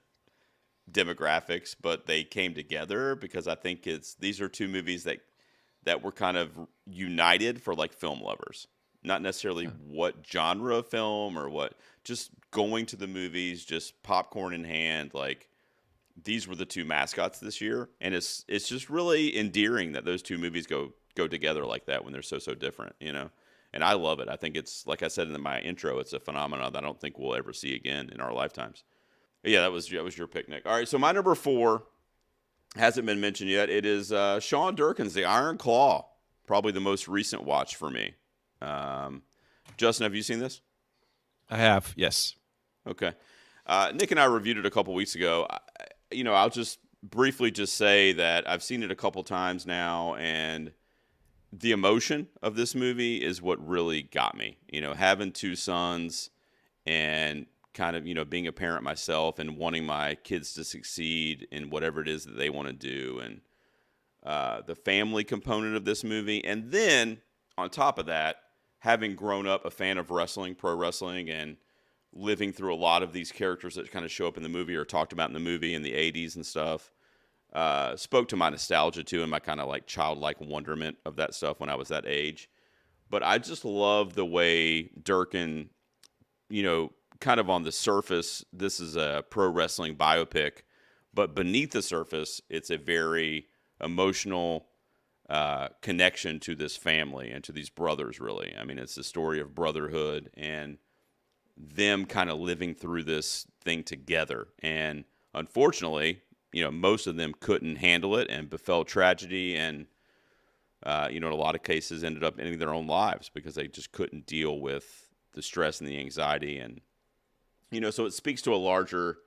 demographics, but they came together because I think these are two movies that were kind of united for like film lovers, not necessarily what genre of film or what, just going to the movies, just popcorn in hand. Like these were the two mascots this year, and it's just really endearing that those two movies go together like that when they're so different, And I love it. I think it's, like I said in my intro, it's a phenomenon that I don't think we'll ever see again in our lifetimes. But yeah, that was your pick, Nick. All right, so my number 4 hasn't been mentioned yet. It is Sean Durkin's The Iron Claw, probably the most recent watch for me. Justin, have you seen this? I have, yes. Okay. Nick and I reviewed it a couple weeks ago. I'll just briefly just say that I've seen it a couple times now, and the emotion of this movie is what really got me. Having 2 sons and kind of, being a parent myself and wanting my kids to succeed in whatever it is that they want to do, and the family component of this movie. And then on top of that, having grown up a fan of wrestling, pro wrestling, and living through a lot of these characters that kind of show up in the movie or talked about in the movie in the 80s and stuff, spoke to my nostalgia too, and my kind of like childlike wonderment of that stuff when I was that age. But I just love the way Durkin, kind of on the surface, this is a pro wrestling biopic, but beneath the surface, it's a very emotional connection to this family and to these brothers, really. I mean, it's the story of brotherhood and them kind of living through this thing together. And unfortunately, most of them couldn't handle it and befell tragedy, and in a lot of cases ended up ending their own lives because they just couldn't deal with the stress and the anxiety. And so it speaks to a larger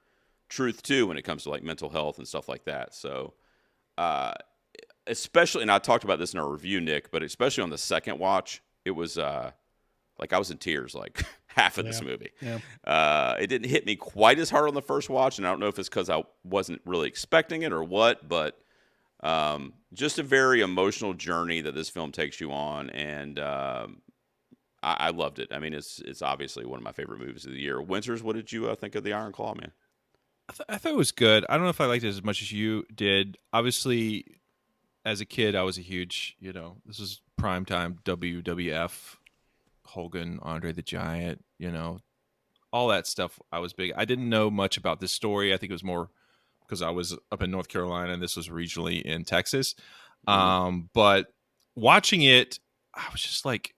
truth too when it comes to like mental health and stuff like that. So especially, and I talked about this in our review, Nick, but especially on the second watch, it was like I was in tears like half of this movie. Yeah. It didn't hit me quite as hard on the first watch, and I don't know if it's because I wasn't really expecting it or what, but just a very emotional journey that this film takes you on, and I loved it. I mean, it's obviously one of my favorite movies of the year. Winters, what did you think of The Iron Claw, man? I thought it was good. I don't know if I liked it as much as you did. Obviously, as a kid, I was a huge, this was primetime WWF, Hogan, Andre the Giant, all that stuff. I was big. I didn't know much about this story. I think it was more because I was up in North Carolina and this was regionally in Texas. But watching it, I was just like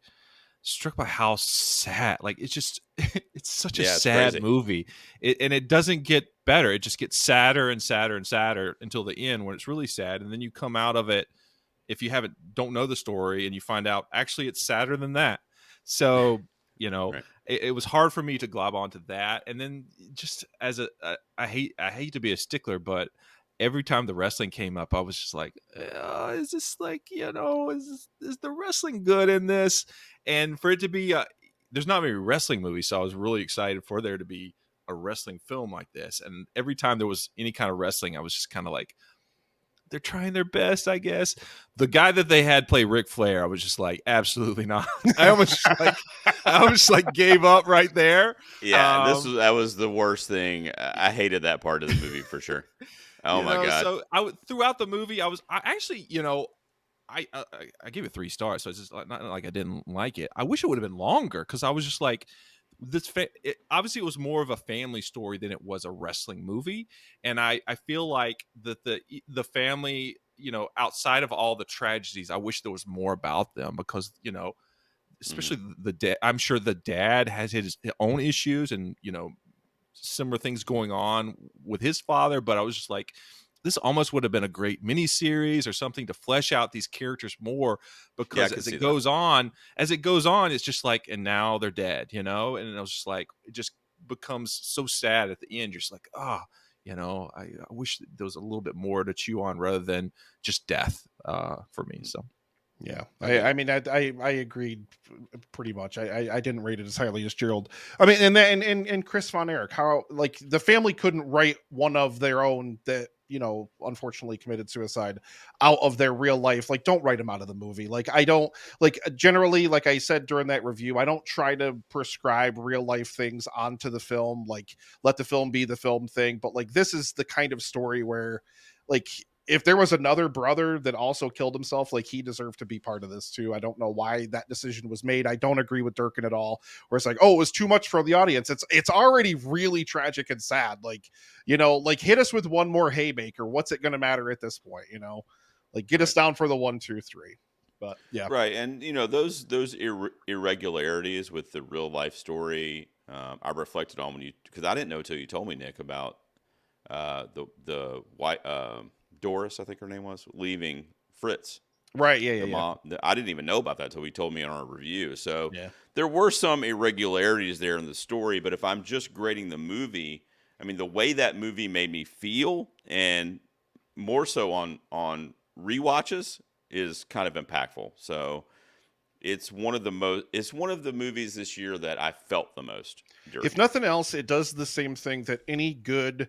struck by how sad, like it's just, it's such a sad movie. And it doesn't get better. It just gets sadder and sadder and sadder until the end when it's really sad. And then you come out of it, if you don't know the story, and you find out actually it's sadder than that. So, Right. it was hard for me to glob onto that. And then just as I hate to be a stickler, but every time the wrestling came up, I was just like, is this like, is the wrestling good in this? And for it to be, there's not many wrestling movies, so I was really excited for there to be a wrestling film like this. And every time there was any kind of wrestling, I was just kind of like, they're trying their best, I guess. The guy that they had play Ric Flair, I was just like, absolutely not. I almost like gave up right there. Yeah, that was the worst thing. I hated that part of the movie for sure. Oh my god. So throughout the movie, I actually, I gave it 3 stars, so it's just not like I didn't like it. I wish it would have been longer because I was just like, obviously it was more of a family story than it was a wrestling movie, and I feel like that the family, outside of all the tragedies, I wish there was more about them because especially the dad. I'm sure the dad has his own issues and similar things going on with his father, but I was just like, this almost would have been a great miniseries or something to flesh out these characters more, because as it goes on, it's just like, and now they're dead, and I was just like, it just becomes so sad at the end. You're just like, I wish there was a little bit more to chew on rather than just death for me. So yeah, I mean, I agreed pretty much. I didn't rate it as highly as Gerald. I mean, and Chris Von Erich, how like the family couldn't write one of their own that unfortunately committed suicide out of their real life. Like, don't write them out of the movie. Like, I don't like generally, like I said during that review, I don't try to prescribe real life things onto the film. Like, let the film be the film thing. But like, this is the kind of story where, like, if there was another brother that also killed himself, like, he deserved to be part of this too. I don't know why that decision was made. I don't agree with Durkin at all, where it's like, oh, it was too much for the audience. It's already really tragic and sad. Like, like, hit us with one more haymaker. What's it going to matter at this point? Like, get us down for the 1, 2, 3. But yeah. Right. And, those irregularities with the real life story, I reflected on because I didn't know till you told me, Nick, about the white, Doris, I think her name was, leaving Fritz. Right. Yeah. Mom. I didn't even know about that until he told me in our review. So there were some irregularities there in the story, but if I'm just grading the movie, I mean, the way that movie made me feel, and more so on rewatches, is kind of impactful. So it's one of the movies this year that I felt the most. If nothing else, it does the same thing that any good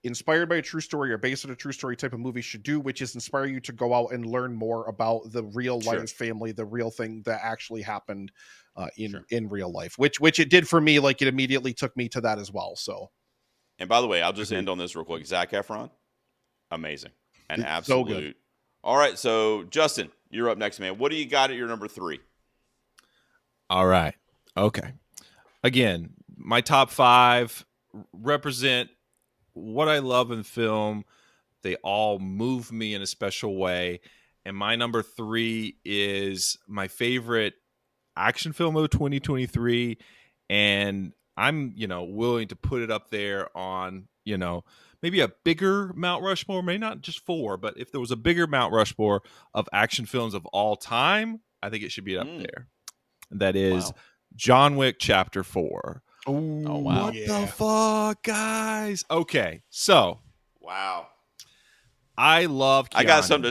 inspired by a true story or based on a true story type of movie should do, which is inspire you to go out and learn more about the real life family, the real thing that actually happened in real life, which it did for me. Like, it immediately took me to that as well. So, and by the way, I'll just end on this real quick. Zac Efron, amazing, an absolute. So good. All right, so Justin, you're up next, man. What do you got at your number 3? All right. Okay. Again, my top 5 represent what I love in film. They all move me in a special way. And my number 3 is my favorite action film of 2023. And I'm, willing to put it up there on, maybe a bigger Mount Rushmore, maybe not just 4, but if there was a bigger Mount Rushmore of action films of all time, I think it should be up there. And that is John Wick Chapter 4. Ooh, oh wow! What the fuck, guys? Okay, so wow, I love Keanu.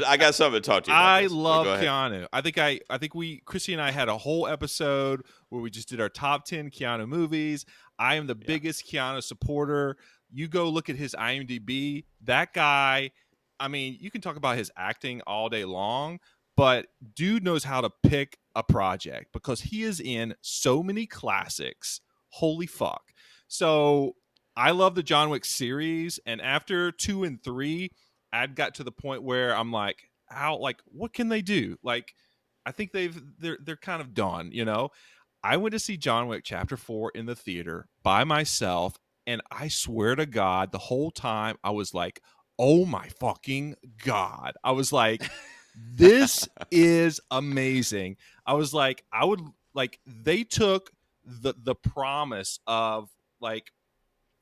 I got something to talk to you about. I love Keanu. I think Chrissy and I had a whole episode where we just did our top 10 Keanu movies. I am the biggest Keanu supporter. You go look at his IMDb. That guy, I mean, you can talk about his acting all day long, but dude knows how to pick a project because he is in so many classics. Holy fuck. So I love the John Wick series, and after 2 and 3, I'd got to the point where I'm like, what can they do? Like, I think they're kind of done, I went to see John Wick Chapter 4 in the theater by myself, and I swear to God, the whole time I was like, oh my fucking God. I was like, this is amazing. I was like, they took the promise of, like,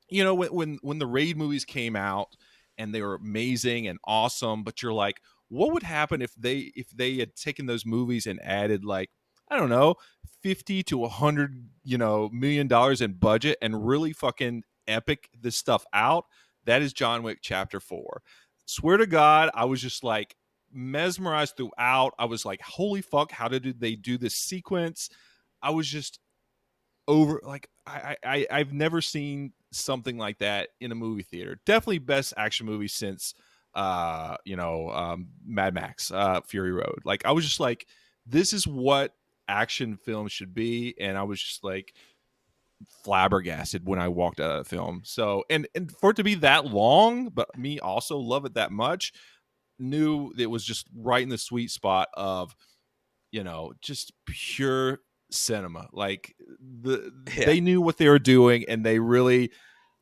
when the Raid movies came out and they were amazing and awesome, but you're like, what would happen if they had taken those movies and added, like, I don't know, 50 to 100 million dollars in budget and really fucking epic this stuff out? That is John Wick Chapter 4. Swear to God, I was just like mesmerized throughout. I was like, holy fuck, how did they do this sequence? I was just over, like, I've never seen something like that in a movie theater. Definitely best action movie since Mad Max, Fury Road. Like I was just like, this is what action film should be, and I was just like flabbergasted when I walked out of the film. So and for it to be that long, but me also love it that much, knew it was just right in the sweet spot of, just pure cinema. Like they knew what they were doing, and they really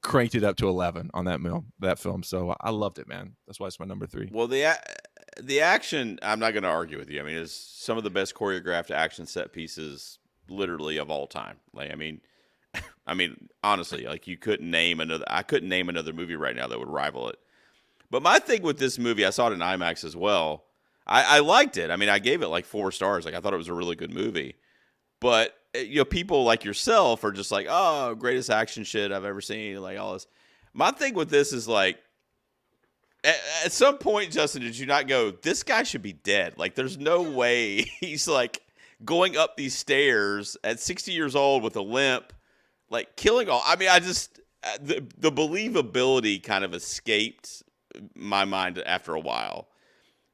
cranked it up to 11 on that film. So I loved it, man. That's why it's my number 3. Well, the action, I'm not going to argue with you. I mean, it's some of the best choreographed action set pieces literally of all time. Like, I mean, honestly, like I couldn't name another movie right now that would rival it. But my thing with this movie, I saw it in IMAX as well. I liked it. I mean, I gave it like 4 stars. Like I thought it was a really good movie. But people like yourself are just like, oh, greatest action shit I've ever seen, like all this. My thing with this is like, at some point, Justin, did you not go, this guy should be dead? Like, there's no way he's like going up these stairs at 60 years old with a limp, like killing all. I mean, I just the believability kind of escaped my mind after a while.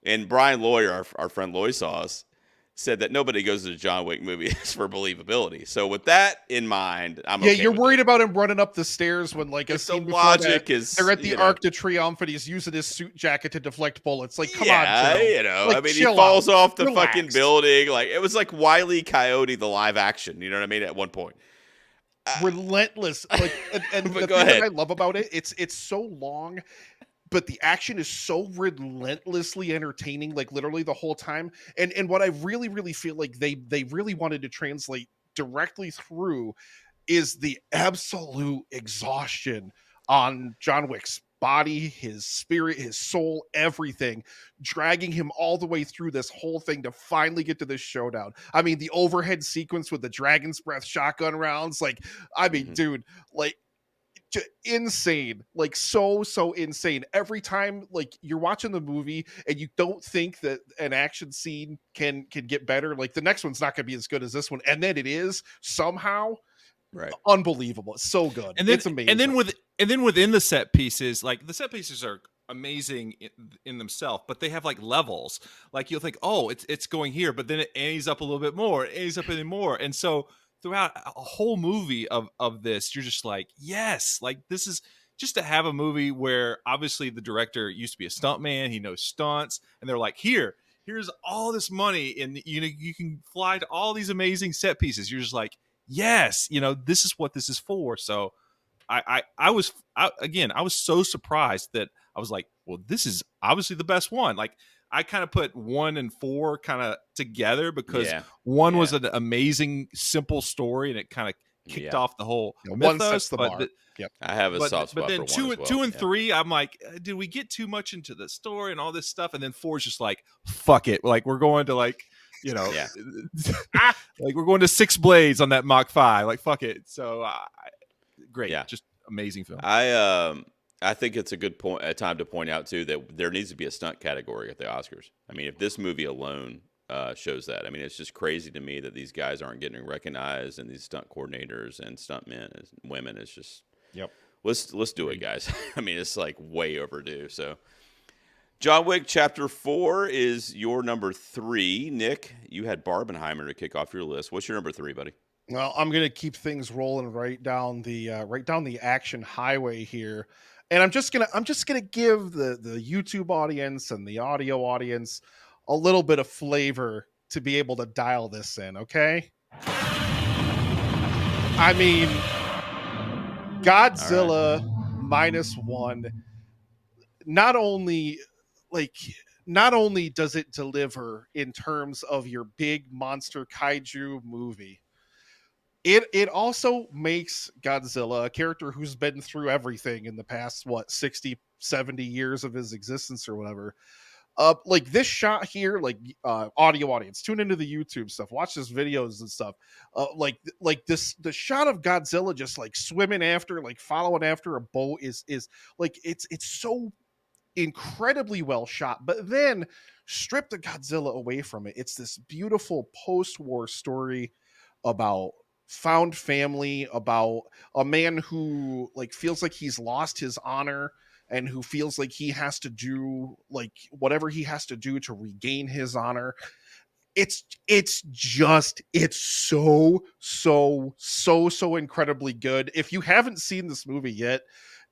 And Brian Lawyer, our friend Loy Sauce, said that nobody goes to the John Wick movies for believability. So with that in mind, I'm okay. You're worried about him running up the stairs when like a scene the logic is they're at the Arc de Triomphe and he's using his suit jacket to deflect bullets. Like, come on, Like, I mean, he falls off the fucking building. Like it was like Wile E. Coyote, the live action. You know what I mean? At one point, relentless. Like, and the thing that I love about it, it's so long. But the action is so relentlessly entertaining, like literally the whole time. And what I really, really feel like they really wanted to translate directly through is the absolute exhaustion on John Wick's body, his spirit, his soul, everything, dragging him all the way through this whole thing to finally get to this showdown. I mean, the overhead sequence with the Dragon's Breath shotgun rounds, like, I mean, dude, like, insane, like so insane. Every time like you're watching the movie and you don't think that an action scene can get better, like the next one's not going to be as good as this one, and then it is somehow. Right. Unbelievable. It's so good. And then, it's amazing. And then within the set pieces, like the set pieces are amazing in themselves, but they have like levels. Like you'll think, oh, it's going here, but then it antes up a little bit more, antes up any more, and so throughout a whole movie of this, you're just like, yes, like this is just to have a movie where obviously the director used to be a stuntman, he knows stunts, and they're like, here's all this money, and you can fly to all these amazing set pieces. You're just like, yes, this is what this is for. So I was so surprised that I was like, well, this is obviously the best one. Like I kind of put 1 and 4 kind of together because 1 was an amazing, simple story, and it kind of kicked off the whole mythos. 1 sets the bar. I have a soft spot but then for 1 as well. 2 and 3, I'm like, did we get too much into the story and all this stuff? And then 4 is just like, fuck it. Like we're going to like, like we're going to 6 blades on that Mach 5. Like fuck it. So great, just amazing film. I think it's a time to point out too that there needs to be a stunt category at the Oscars. I mean, if this movie alone shows that, I mean, it's just crazy to me that these guys aren't getting recognized, and these stunt coordinators and stuntmen and women. It's just, let's do it, guys. I mean, it's like way overdue. So, John Wick Chapter 4 is your number 3. Nick, you had Barbenheimer to kick off your list. What's your number 3, buddy? Well, I'm gonna keep things rolling right down the action highway here. And I'm just gonna give the YouTube audience and the audio audience a little bit of flavor to be able to dial this in, okay? I mean, Godzilla -1. Not only does it deliver in terms of your big monster kaiju movie, It also makes Godzilla, a character who's been through everything in the past, 60, 70 years of his existence or whatever. Like this shot here, like audio audience, tune into the YouTube stuff, watch this videos and stuff. The shot of Godzilla just like swimming after, like following after a boat is like, it's so incredibly well shot. But then strip the Godzilla away from it. It's this beautiful post-war story about found family, about a man who like feels like he's lost his honor and who feels like he has to do like whatever he has to do to regain his honor. It's so incredibly good. If you haven't seen this movie yet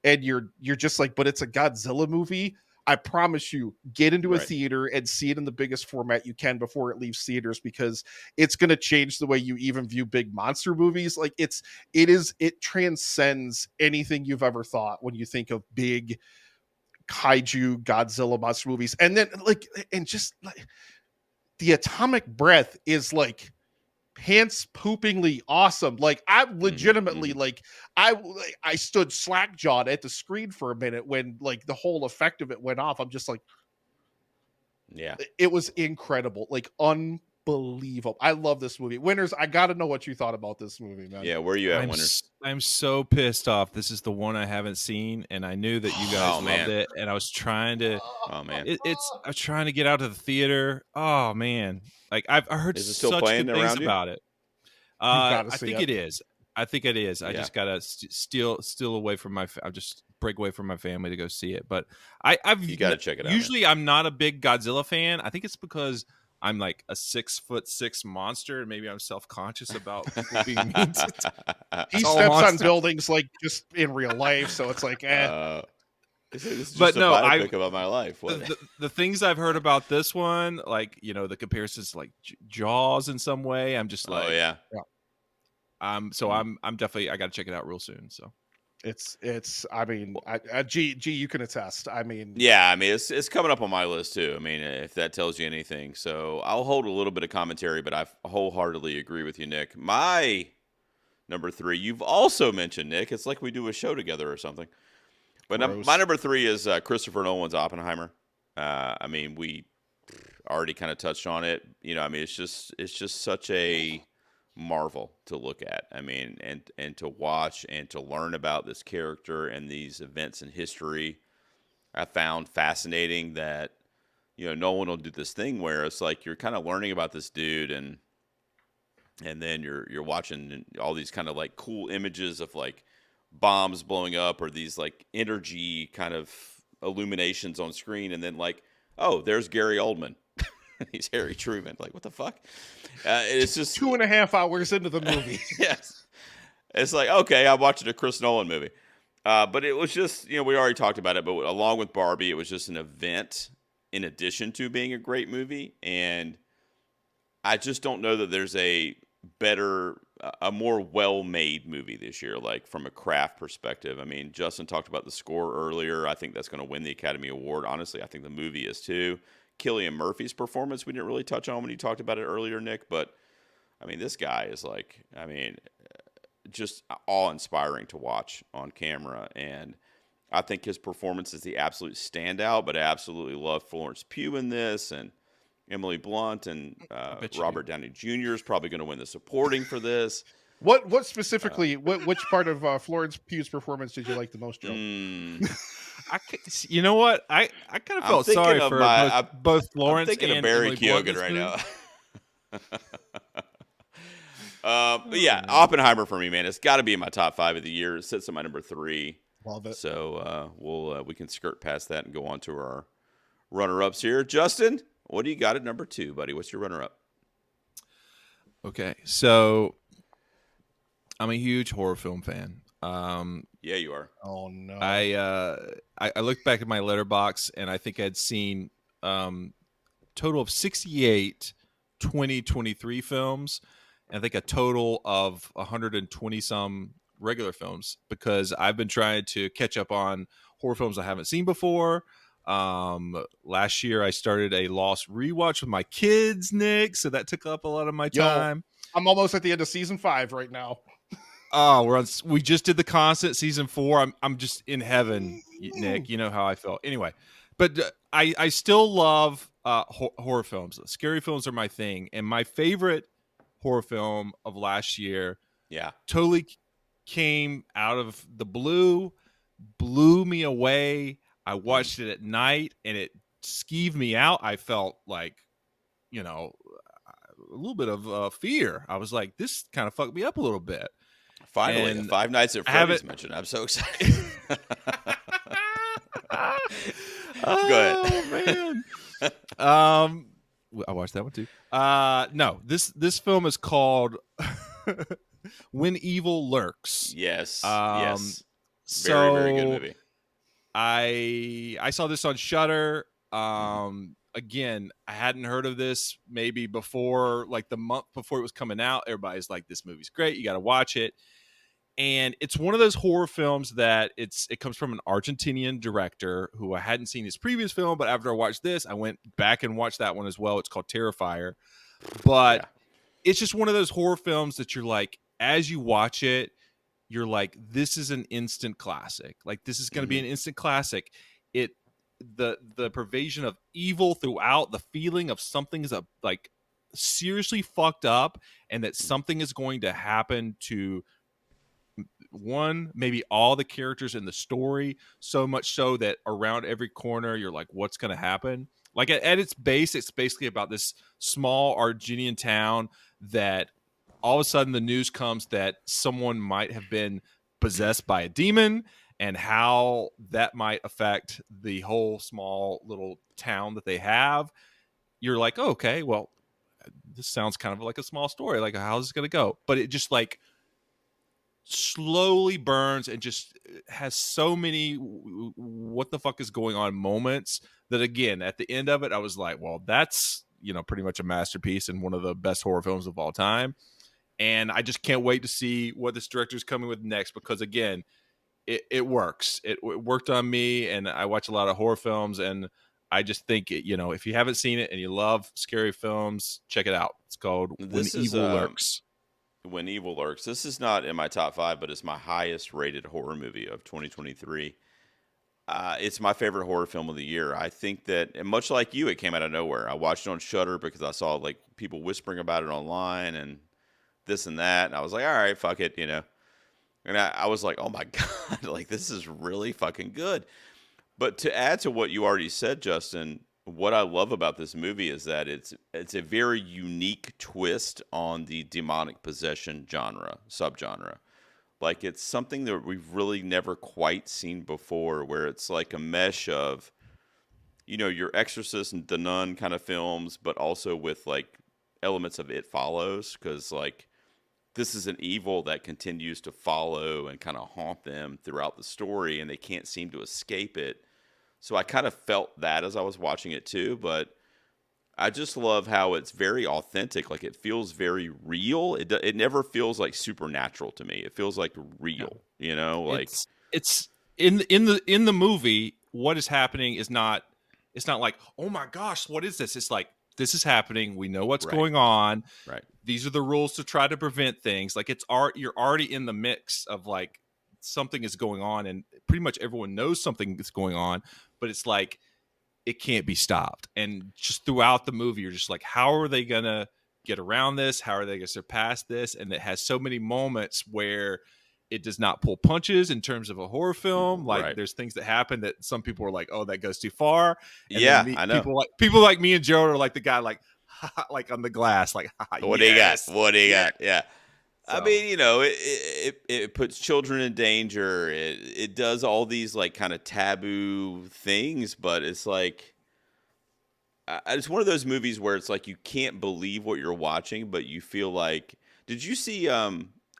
and you're just like, but it's a Godzilla movie, I promise you, get into a Right. theater and see it in the biggest format you can before it leaves theaters, because it's going to change the way you even view big monster movies. Like it transcends anything you've ever thought when you think of big kaiju Godzilla monster movies. And then just like the atomic breath is like pants poopingly awesome. Like I legitimately like I stood slack jawed at the screen for a minute when like the whole effect of it went off. I'm just like, Yeah. it was incredible, like unbelievable. I love this movie. Winners, I gotta know what you thought about this movie, man. Yeah. Where are you at, Winners? I'm so pissed off. This is the one I haven't seen, and I knew that you guys Oh, man. loved it, and I was trying to. Oh man. I was trying to get out of the theater. Oh man, like I heard Is it still such playing good things around you? about it. gotta I see think it. it is. I think it is. I Yeah. just gotta steal away from my. I just break away from my family to go see it. But I've You got to check it out. usually I'm not a big Godzilla fan. I think it's because I'm like a 6'6" monster, and maybe I'm self-conscious about people being mean to. He all steps on monster. buildings like just in real life, so it's like, This is just But a no, biopic about my life. What? The things I've heard about this one, like the comparisons to, like Jaws in some way, I'm just like, Oh yeah. So I'm definitely, I got to check it out real soon. So it's I mean, G you can attest. I mean, Yeah, I mean it's coming up on my list too. I mean, if that tells you anything. So I'll hold a little bit of commentary, but I wholeheartedly agree with you, Nick. My number 3, you've also mentioned, Nick. It's like we do a show together or something. But Gross. my number 3 is Christopher Nolan's Oppenheimer. I mean, we already kind of touched on it. I mean, it's just such a marvel to look at. I mean, and to watch and to learn about this character and these events in history. I found fascinating that Nolan will do this thing where it's like you're kind of learning about this dude, and then you're watching all these kind of like cool images of like bombs blowing up or these like energy kind of illuminations on screen, and then like, oh, there's Gary Oldman. He's Harry Truman. Like, what the fuck? It's just 2.5 hours into the movie. Yes. It's like, okay, I'm watching a Chris Nolan movie. But it was just, we already talked about it, but along with Barbie, it was just an event in addition to being a great movie. And I just don't know that there's a more well-made movie this year, like from a craft perspective. I mean, Justin talked about the score earlier. I think that's going to win the Academy Award. Honestly, I think the movie is too. Cillian Murphy's performance we didn't really touch on when you talked about it earlier, Nick, but I mean, this guy is like, just awe-inspiring to watch on camera, and I think his performance is the absolute standout, but I absolutely love Florence Pugh in this, and Emily Blunt, and Robert Downey Jr. is probably going to win the supporting for this. What specifically, which part of Florence Pugh's performance did you like the most, Joe? You know what? I kind of felt sorry for both Florence I'm thinking and of Barry Emily Blunt Keoghan right movie. now. But yeah, Oppenheimer for me, man. It's got to be in my top 5 of the year. It sits at my number 3. Love it. So we can skirt past that and go on to our runner-ups here. Justin, what do you got at number 2, buddy? What's your runner-up? Okay, so I'm a huge horror film fan. Yeah, you are. Oh no. I looked back at my letterbox, and I think I'd seen total of 68 2023 films, and I think a total of 120 some regular films, because I've been trying to catch up on horror films I haven't seen before. Last year I started a Lost rewatch with my kids, Nick, so that took up a lot of my time. I'm almost at the end of season 5 right now. Oh, we just did The Constant season 4. I'm just in heaven, Nick. You know how I felt. Anyway, but I still love horror films. Scary films are my thing, and my favorite horror film of last year, totally came out of the blue, blew me away. I watched it at night, and it skeeved me out. I felt like, a little bit of fear. I was like, this kind of fucked me up a little bit. Finally, And Five Nights at Freddy's mentioned. I'm so excited. Oh man. I watched that one too. No, this film is called When Evil Lurks. Yes. Um, Yes. Very, very good so movie. I saw this on Shudder. Again, I hadn't heard of this maybe before, like the month before it was coming out. Everybody's like, "This movie's great. You got to watch it." And it's one of those horror films that it comes from an Argentinian director who I hadn't seen his previous film, but after I watched this, I went back and watched that one as well. It's called Terrifier. But Yeah. it's just one of those horror films that you're like, as you watch it, you're like, this is an instant classic. Like, this is going to be an instant classic. The pervasion of evil throughout, the feeling of something's like seriously fucked up, and that something is going to happen to one, maybe all the characters in the story, so much so that around every corner you're like, what's going to happen? Like at its base, it's basically about this small Argentinian town that all of a sudden the news comes that someone might have been possessed by a demon, and how that might affect the whole small little town that they have. You're like, oh, okay, well, this sounds kind of like a small story. Like, how's this going to go? But it just like slowly burns and just has so many what the fuck is going on moments that, again, at the end of it, I was like, well, that's, pretty much a masterpiece and one of the best horror films of all time. And I just can't wait to see what this director's coming with next, because again, it works. It worked on me, and I watch a lot of horror films, and I just think if you haven't seen it and you love scary films, check it out. It's called When Evil Lurks. When Evil Lurks. This is not in my top 5, but it's my highest rated horror movie of 2023. It's my favorite horror film of the year. I think that, and much like you, it came out of nowhere. I watched it on Shudder because I saw like people whispering about it online and this and that, and I was like, all right, fuck it, And I was like, oh my God, like this is really fucking good. But to add to what you already said, Justin, what I love about this movie is that it's a very unique twist on the demonic possession subgenre. Like, it's something that we've really never quite seen before, where it's like a mesh of, your Exorcist and The Nun kind of films, but also with like elements of It Follows, because like this is an evil that continues to follow and kind of haunt them throughout the story, and they can't seem to escape it. So I kind of felt that as I was watching it too, but I just love how it's very authentic. Like, it feels very real. It never feels like supernatural to me. It feels like real, like it's in the movie. What is happening is not, it's not like, oh my gosh, what is this? It's like, this is happening. We know what's going on. Right. These are the rules to try to prevent things. Like, you're already in the mix of like something is going on, and pretty much everyone knows something is going on, but it's like, it can't be stopped. And just throughout the movie, you're just like, how are they going to get around this? How are they going to surpass this? And it has so many moments where it does not pull punches in terms of a horror film. Like, there's things that happen that some people are like, oh, that goes too far. And I know. People like me and Joe are like the guy, like, like on the glass, like, what do you got? What do you got? Yeah. So. I mean, it puts children in danger. It does all these like kind of taboo things, but it's like, it's one of those movies where it's like you can't believe what you're watching, but you feel like. Did you see a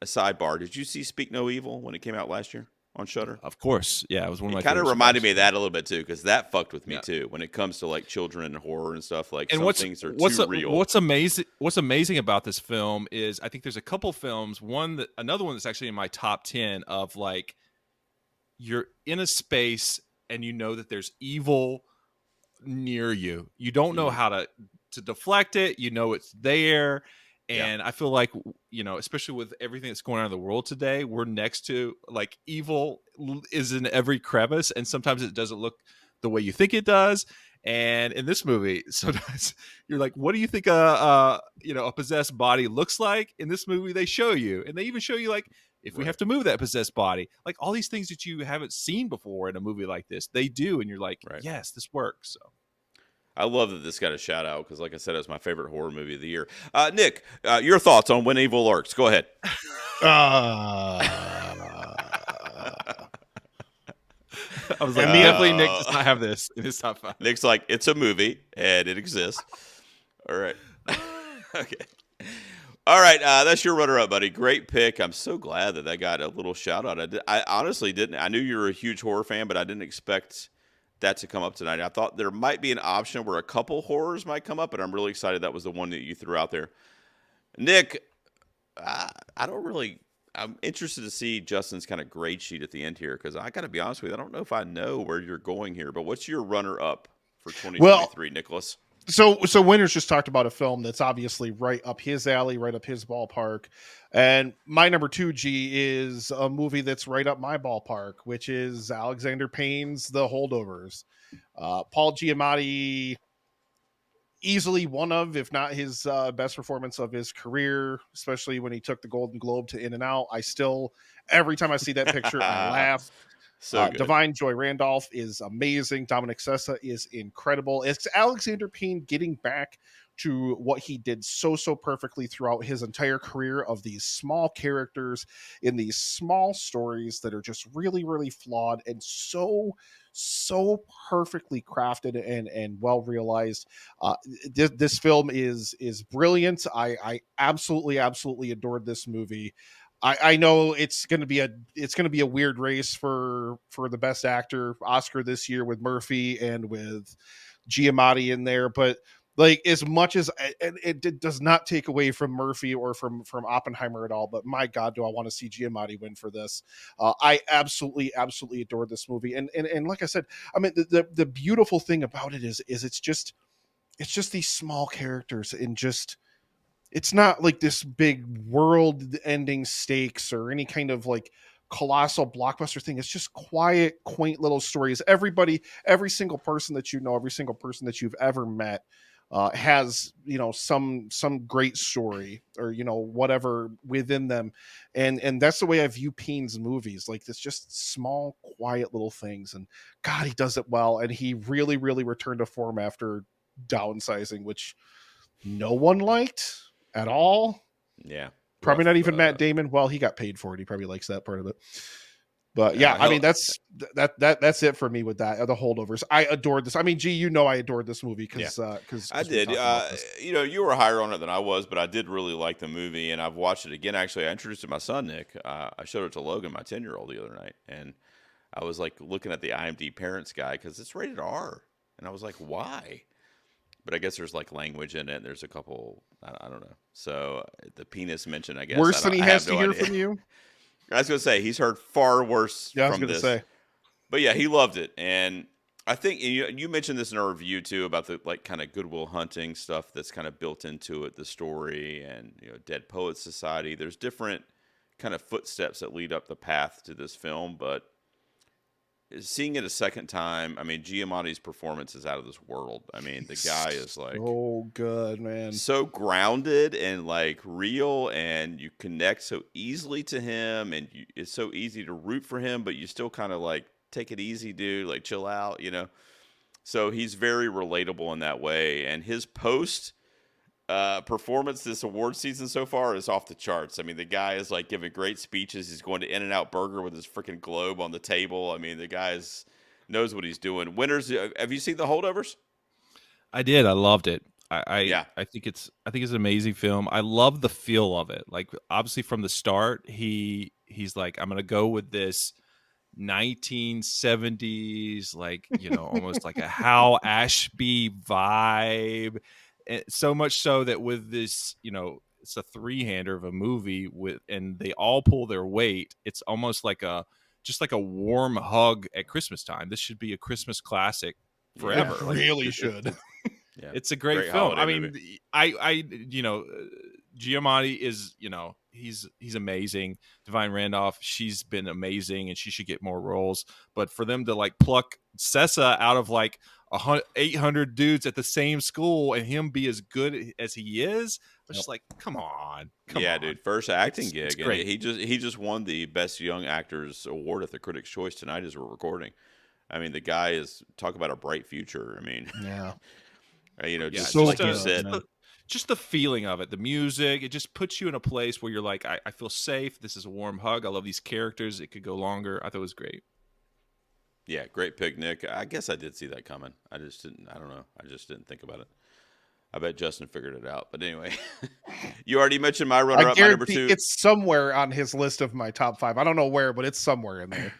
sidebar? Did you see Speak No Evil when it came out last year on Shudder? Of course, yeah. It was one of my. It kind of reminded me of that a little bit too, because that fucked with me too when it comes to like children and horror and stuff. Like, and some things are too real. What's amazing about this film is, I think there's a couple films. Another one that's actually in my top 10 of like, you're in a space and you know that there's evil near you. You don't know how to deflect it. You know it's there. And I feel like, especially with everything that's going on in the world today, we're next to like evil is in every crevice, and sometimes it doesn't look the way you think it does. And in this movie, sometimes you're like, what do you think a possessed body looks like? In this movie, they show you, and they even show you like, if we have to move that possessed body, like all these things that you haven't seen before in a movie like this, they do, and you're like, yes, this works. So. I love that this got a shout out because, like I said, it's my favorite horror movie of the year. Nick, your thoughts on When Evil Lurks? Go ahead. I was like, And me- definitely Nick does not have this in his top 5. Nick's like, it's a movie and it exists. All right. Okay. All right, that's your runner-up, buddy. Great pick. I'm so glad that got a little shout-out. I honestly didn't. I knew you were a huge horror fan, but I didn't expect that to come up tonight. I thought there might be an option where a couple horrors might come up, but I'm really excited that was the one that you threw out there. Nick, I'm interested to see Justin's kind of grade sheet at the end here, because I got to be honest with you, I don't know if I know where you're going here, but what's your runner-up for 2023, Nicholas? So Winters just talked about a film that's obviously right up his alley, right up his ballpark. And my number 2, G, is a movie that's right up my ballpark, which is Alexander Payne's The Holdovers. Paul Giamatti, easily one of, if not his best performance of his career, especially when he took the Golden Globe to In and Out. Every time I see that picture, I laugh. So good. Divine Joy Randolph is amazing. Dominic Sessa is incredible. It's Alexander Payne getting back to what he did so perfectly throughout his entire career, of these small characters in these small stories that are just really, really flawed and so perfectly crafted and well realized. This film is brilliant. I absolutely adored this movie. I know it's going to be a weird race for the best actor Oscar this year, with Murphy and with Giamatti in there, but like, as much as it does not take away from Murphy or from Oppenheimer at all, but my God, do I want to see Giamatti win for this. I absolutely adored this movie, and like I said, I mean, the beautiful thing about it is it's just these small characters, and just, it's not like this big world ending stakes or any kind of like colossal blockbuster thing. It's just quiet, quaint little stories. Every single person that you know, every single person that you've ever met has, some great story, or, whatever within them. And that's the way I view Payne's movies. Like, this just small, quiet little things. And God, he does it well. And he really, really returned to form after downsizing, which no one liked at all. Yeah. Probably not even Matt Damon. Well, he got paid for it. He probably likes that part of it. But Yeah, I mean, that's it for me with that. The Holdovers. I adored this. I mean, G, I adored this movie because I did. You were higher on it than I was, but I did really like the movie, and I've watched it again. Actually, I introduced it to my son, Nick. I showed it to Logan, my 10-year-old, the other night, and I was like looking at the IMDb Parents Guide because it's rated R, and I was like, why? But I guess there's like language in it. There's a couple, I don't know. So the penis mentioned, I guess. Worse than he has to hear idea. from you? I was going to say, he's heard far worse Yeah, I was from going to this. say. But yeah, he loved it. And I think you mentioned this in our review too, about the like kind of Goodwill Hunting stuff that's kind of built into it, the story, and Dead Poets Society. There's different kind of footsteps that lead up the path to this film, but seeing it a second time, I mean, Giamatti's performance is out of this world. I mean, the guy is like, oh, good, man. So grounded and like real, and you connect so easily to him, and it's so easy to root for him, but you still kind of like, take it easy, dude, like chill out, So he's very relatable in that way, and his post performance this award season so far is off the charts. I mean, the guy is like giving great speeches. He's going to In-N-Out Burger with his freaking globe on the table. I mean, the guy knows what he's doing. Winners, have you seen The Holdovers? I did. I loved it. I think it's an amazing film. I love the feel of it. Like, obviously from the start, he's like, I'm gonna go with this 1970s, like, almost like a Hal Ashby vibe. And so much so that with this, it's a three-hander of a movie and they all pull their weight. It's almost like just like a warm hug at Christmas time. This should be a Christmas classic forever. Yeah, like, really should. Yeah. It's a great film. I mean, movie. Giamatti is, he's amazing. Divine Randolph, she's been amazing, and she should get more roles. But for them to like pluck Sessa out of like 800 dudes at the same school and him be as good as he is, I was just like, come on. Dude, first acting gig. It's great. And he just won the Best Young Actors Award at the Critics' Choice tonight as we're recording. I mean, the guy talk about a bright future. I mean, yeah. Just so like you good, said. Just the feeling of it, the music, it just puts you in a place where you're like, I feel safe. This is a warm hug. I love these characters. It could go longer. I thought it was great. Yeah, great pick, Nick. I guess I did see that coming. I just didn't. I don't know. I just didn't think about it. I bet Justin figured it out. But anyway, you already mentioned my I runner-up, my number guarantee 2. it's somewhere on his list of my top 5. I don't know where, but it's somewhere in there.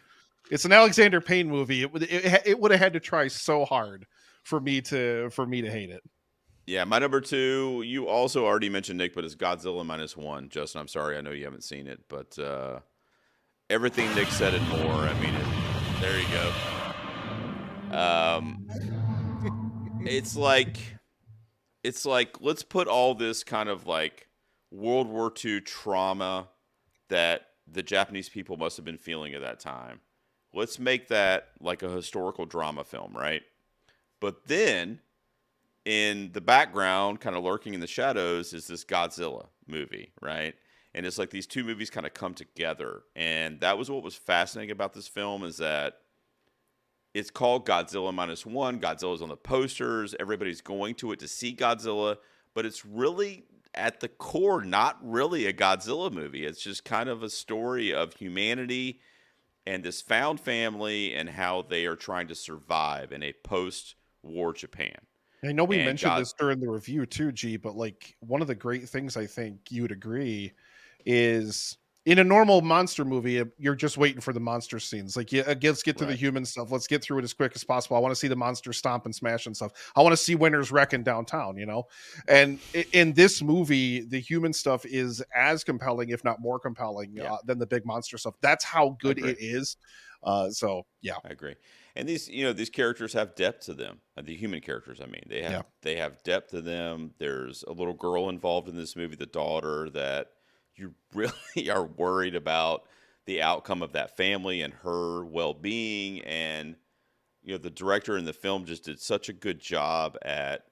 It's an Alexander Payne movie. It would have had to try so hard for me to hate it. Yeah, my number 2. You also already mentioned, Nick, but it's Godzilla -1. Justin, I'm sorry. I know you haven't seen it, but everything Nick said and more. I mean, there you go. It's like let's put all this kind of like World War II trauma that the Japanese people must have been feeling at that time. Let's make that like a historical drama film, right? But then in the background, kind of lurking in the shadows, is this Godzilla movie, right? And it's like these two movies kind of come together. And that was what was fascinating about this film, is that it's called Godzilla -1. Godzilla's on the posters. Everybody's going to it to see Godzilla. But it's really, at the core, not really a Godzilla movie. It's just kind of a story of humanity and this found family and how they are trying to survive in a post-war Japan. I know we And mentioned this during the review too, G, but like one of the great things I think you would agree is in a normal monster movie, you're just waiting for the monster scenes. Like, yeah, let's get to the Right. human stuff. Let's get through it as quick as possible. I want to see the monster stomp and smash and stuff. I want to see winners wrecking downtown, you know? And in this movie, the human stuff is as compelling, if not more compelling, Yeah. than the big monster stuff. That's how good Agree. it is. So, yeah. I agree. And these characters have depth to them. The human characters, I mean, they have depth to them. There's a little girl involved in this movie, the daughter, that you really are worried about the outcome of that family and her well-being. And the director in the film just did such a good job at,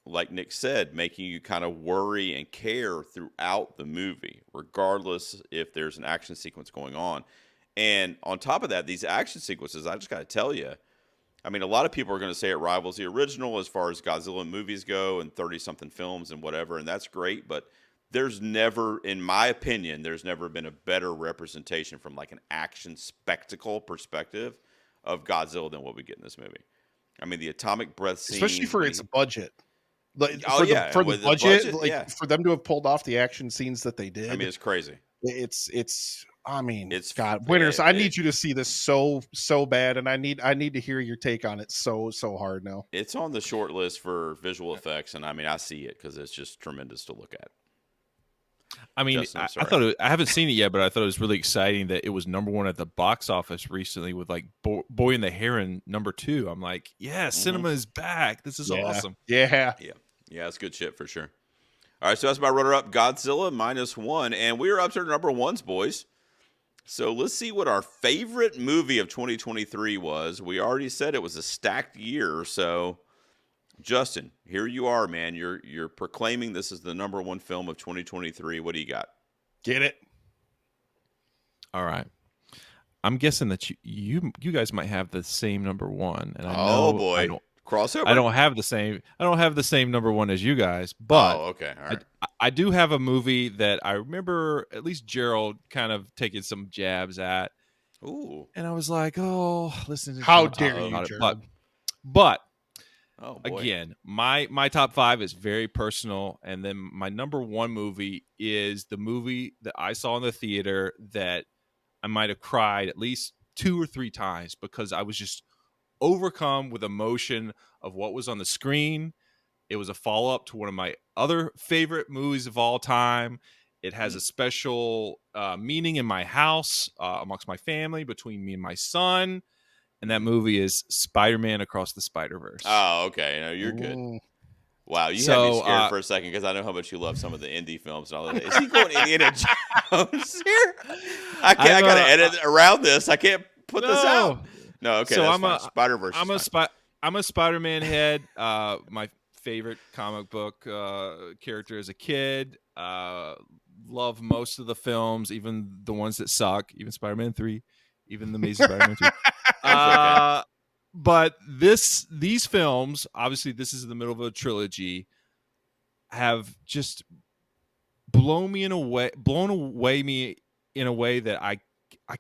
like Nick said, making you kind of worry and care throughout the movie, regardless if there's an action sequence going on. And on top of that, these action sequences, I just got to tell you, I mean, a lot of people are going to say it rivals the original as far as Godzilla movies go and 30-something films and whatever, and that's great. But there's never, in my opinion, there's never been a better representation from like an action spectacle perspective of Godzilla than what we get in this movie. I mean, the atomic breath scene. Especially for its budget. Like, Oh, for yeah, the with the budget, budget, like yeah. for them to have pulled off the action scenes that they did. I mean, it's crazy. I mean, It's God, winners. I need you to see this so bad, and I need to hear your take on it so hard now. It's on the short list for visual effects, and I mean, I see it because it's just tremendous to look at. I mean, Justin, I'm I thought I haven't seen it yet, but I thought it was really exciting that it was #1 at the box office recently with like Boy and the Heron #2. I'm like, yeah, cinema is back. This is awesome. Yeah, it's good shit for sure. All right, so that's my runner-up, Godzilla -1, and we are up to number ones, boys. So let's see what our favorite movie of 2023 was. We already said it was a stacked year, so Justin, here you are, man. You're proclaiming this is the #1 film of 2023. What do you got? get it. All right. I'm guessing that you guys might have the same #1, and I Oh know boy, crossover. I don't have the same #1 as you guys, but okay, all right. I do have a movie that I remember at least Gerald kind of taking some jabs at. Ooh, And I was like, oh, listen. How dare you, Gerald? But oh boy. again, my top 5 is very personal, and then my #1 movie is the movie that I saw in the theater that I might have cried at least 2 or 3 times because I was just overcome with emotion of what was on the screen. It was a follow-up to one of my other favorite movies of all time. It has a special meaning in my house, amongst my family, between me and my son. And that movie is Spider-Man Across the Spider-Verse. Oh, okay. No, you're good. Ooh. Wow, you had me scared for a second because I know how much you love some of the indie films and all that. Is he going Indiana Jones here? I got to edit around this. I can't put this out. No, okay. So that's fine. Spider-Verse. I'm a Spider-Man head. My favorite comic book character as a kid. Love most of the films, even the ones that suck. Even Spider-Man 3, even the Amazing Spider-Man 2. Okay. But these films, obviously, this is in the middle of a trilogy, have just blown away me in a way that I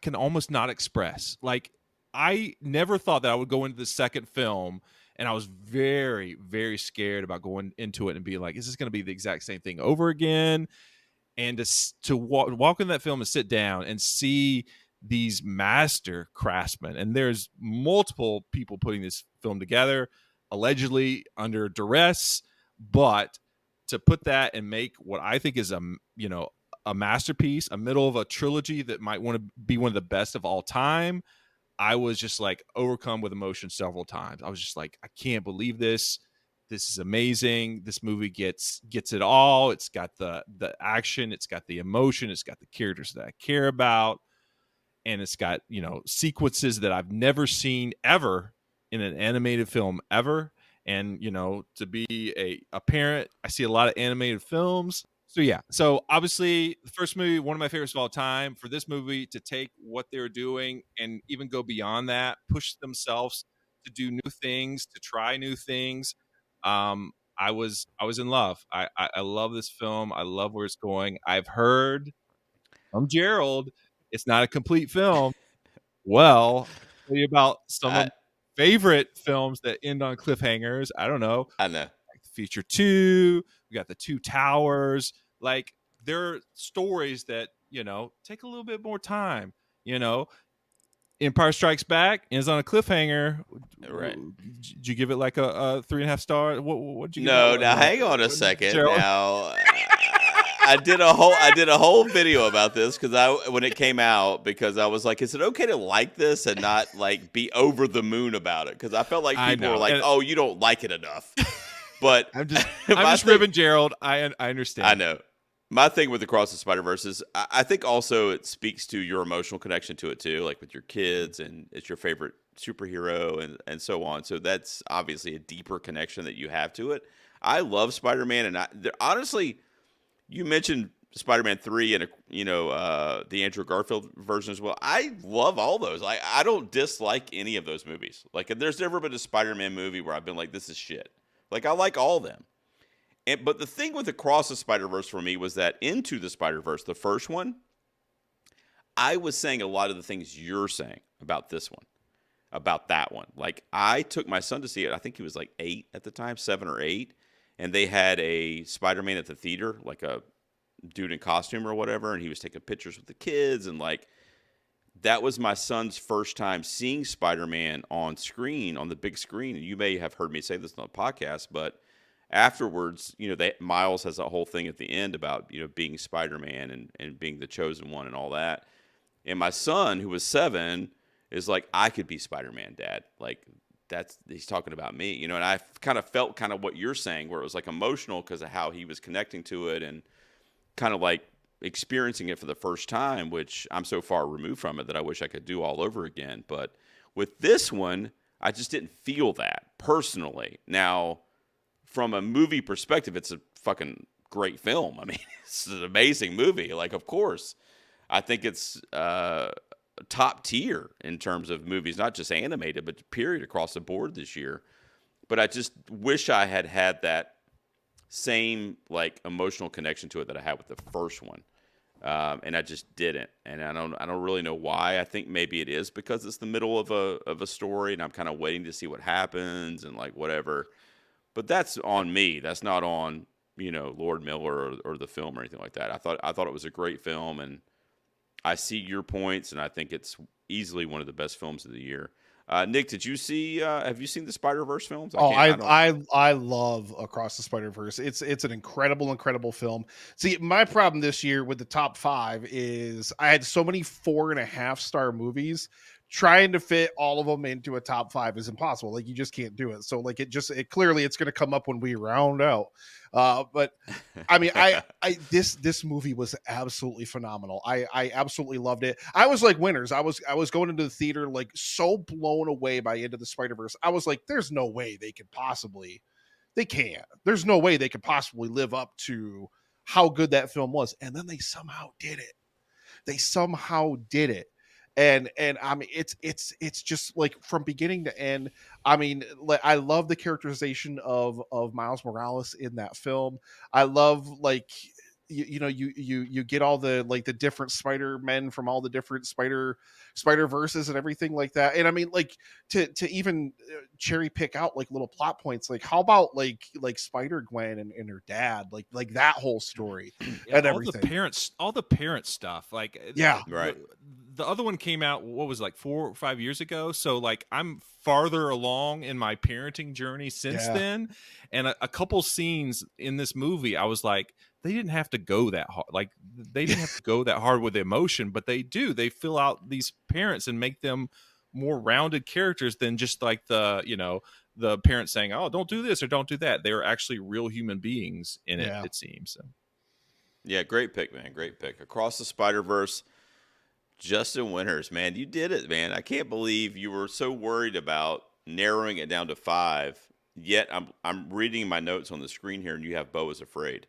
can almost not express. Like, I never thought that I would go into the second film, and I was very, very scared about going into it and being like, is this going to be the exact same thing over again? And to walk in that film and sit down and see these master craftsmen, and there's multiple people putting this film together, allegedly under duress, but to put that and make what I think is a masterpiece, a middle of a trilogy that might want to be one of the best of all time, I was just like overcome with emotion several times. I was just like, I can't believe this. This is amazing. This movie gets it all. It's got the action, it's got the emotion, it's got the characters that I care about, and it's got, sequences that I've never seen ever in an animated film ever. And, to be a parent, I see a lot of animated films. So yeah, so obviously the first movie, one of my favorites of all time. For this movie to take what they were doing and even go beyond that, push themselves to do new things, to try new things. I was in love. I love this film. I love where it's going. I've heard from Gerald, it's not a complete film. Well, I'll tell you about some of I, my favorite films that end on cliffhangers. I don't know. I know. Like Feature 2, we got The Two Towers. Like, there are stories that, take a little bit more time. Empire Strikes Back ends on a cliffhanger. Right. Did you give it like a 3.5 star? What did you give No, that now one? hang on a second. Gerald? Now, I did a whole video about this when it came out, because I was like, is it okay to like this and not like be over the moon about it? Because I felt like people were like, oh, you don't like it enough. But I'm just ribbing Gerald. I understand. I know. My thing with Across the Spider-Verse is I think also it speaks to your emotional connection to it too, like with your kids, and it's your favorite superhero and so on. So that's obviously a deeper connection that you have to it. I love Spider-Man, and honestly, you mentioned Spider-Man 3 and the Andrew Garfield version as well. I love all those. I don't dislike any of those movies. Like, there's never been a Spider-Man movie where I've been like, this is shit. Like, I like all of them. But the thing with Across the Spider-Verse for me was that Into the Spider-Verse, the first one, I was saying a lot of the things you're saying about this one, about that one. Like, I took my son to see it. I think he was like 8 at the time, 7 or 8. And they had a Spider-Man at the theater, like a dude in costume or whatever. And he was taking pictures with the kids. And like, that was my son's first time seeing Spider-Man on screen, on the big screen. And you may have heard me say this on the podcast, but afterwards, Miles has a whole thing at the end about, being Spider-Man and being the chosen one and all that. And my son, who was 7, is like, I could be Spider-Man, Dad. Like, he's talking about me, and I kind of felt kind of what you're saying, where it was like emotional because of how he was connecting to it and kind of like experiencing it for the first time, which I'm so far removed from it that I wish I could do all over again. But with this one, I just didn't feel that personally. Now, from a movie perspective, it's a fucking great film. I mean, it's an amazing movie. Like, of course, I think it's top tier in terms of movies, not just animated, but period across the board this year. But I just wish I had that same like emotional connection to it that I had with the first one, and I just didn't. And I don't really know why. I think maybe it is because it's the middle of a story, and I'm kind of waiting to see what happens and like whatever. But that's on me. That's not on Lord Miller or the film or anything like that. I thought it was a great film, and I see your points, and I think it's easily one of the best films of the year. Nick, did you see? Have you seen the Spider-Verse films? I love Across the Spider-Verse. It's an incredible film. See, my problem this year with the top 5 is I had so many 4.5 star movies. Trying to fit all of them into a top 5 is impossible. Like, you just can't do it. So like, clearly it's going to come up when we round out. But I mean, this movie was absolutely phenomenal. I absolutely loved it. I was like winners. I was going into the theater like so blown away by Into the Spider-Verse. I was like, there's no way they can't. There's no way they could possibly live up to how good that film was. And then they somehow did it. And I mean, it's just like from beginning to end. I mean, like, I love the characterization of Miles Morales in that film. I love, like, you get all the like the different Spider-Men from all the different Spider-Verses and everything like that. And I mean, like to even cherry pick out like little plot points, like how about like Spider-Gwen and her dad, like that whole story Yeah, and everything. all the parent stuff. Like, Yeah. Right. the other one came out, what was it, like 4 or 5 years ago. So like I'm farther along in my parenting journey since Yeah. then. And a couple scenes in this movie, I was like, they didn't have to go that hard. Like they didn't have to go that hard with the emotion, but they do. They fill out these parents and make them more rounded characters than just like the parents saying, "Oh, don't do this or don't do that." They are actually real human beings in it. Yeah. It seems. So. Yeah, great pick, man. Great pick. Across the Spider-Verse, Justin Winters, man, you did it, man. I can't believe you were so worried about narrowing it down to 5. Yet I'm reading my notes on the screen here, and you have Beau is Afraid.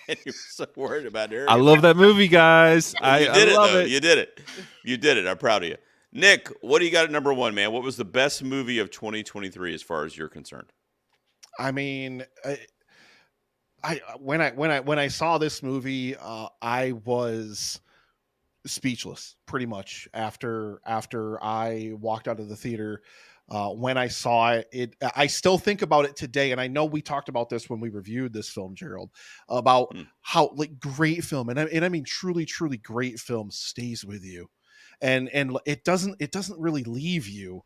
And you're so worried about it. I love that movie, guys. You I did it, love though. it. You did it. You did it. I'm proud of you. Nick, what do you got at number 1, man? What was the best movie of 2023 as far as you're concerned? I mean, when I saw this movie, I was speechless pretty much after I walked out of the theater. When I saw it, I still think about it today. And I know we talked about this when we reviewed this film, Gerald, about how like great film. And I mean, truly, truly great film stays with you. And it doesn't really leave you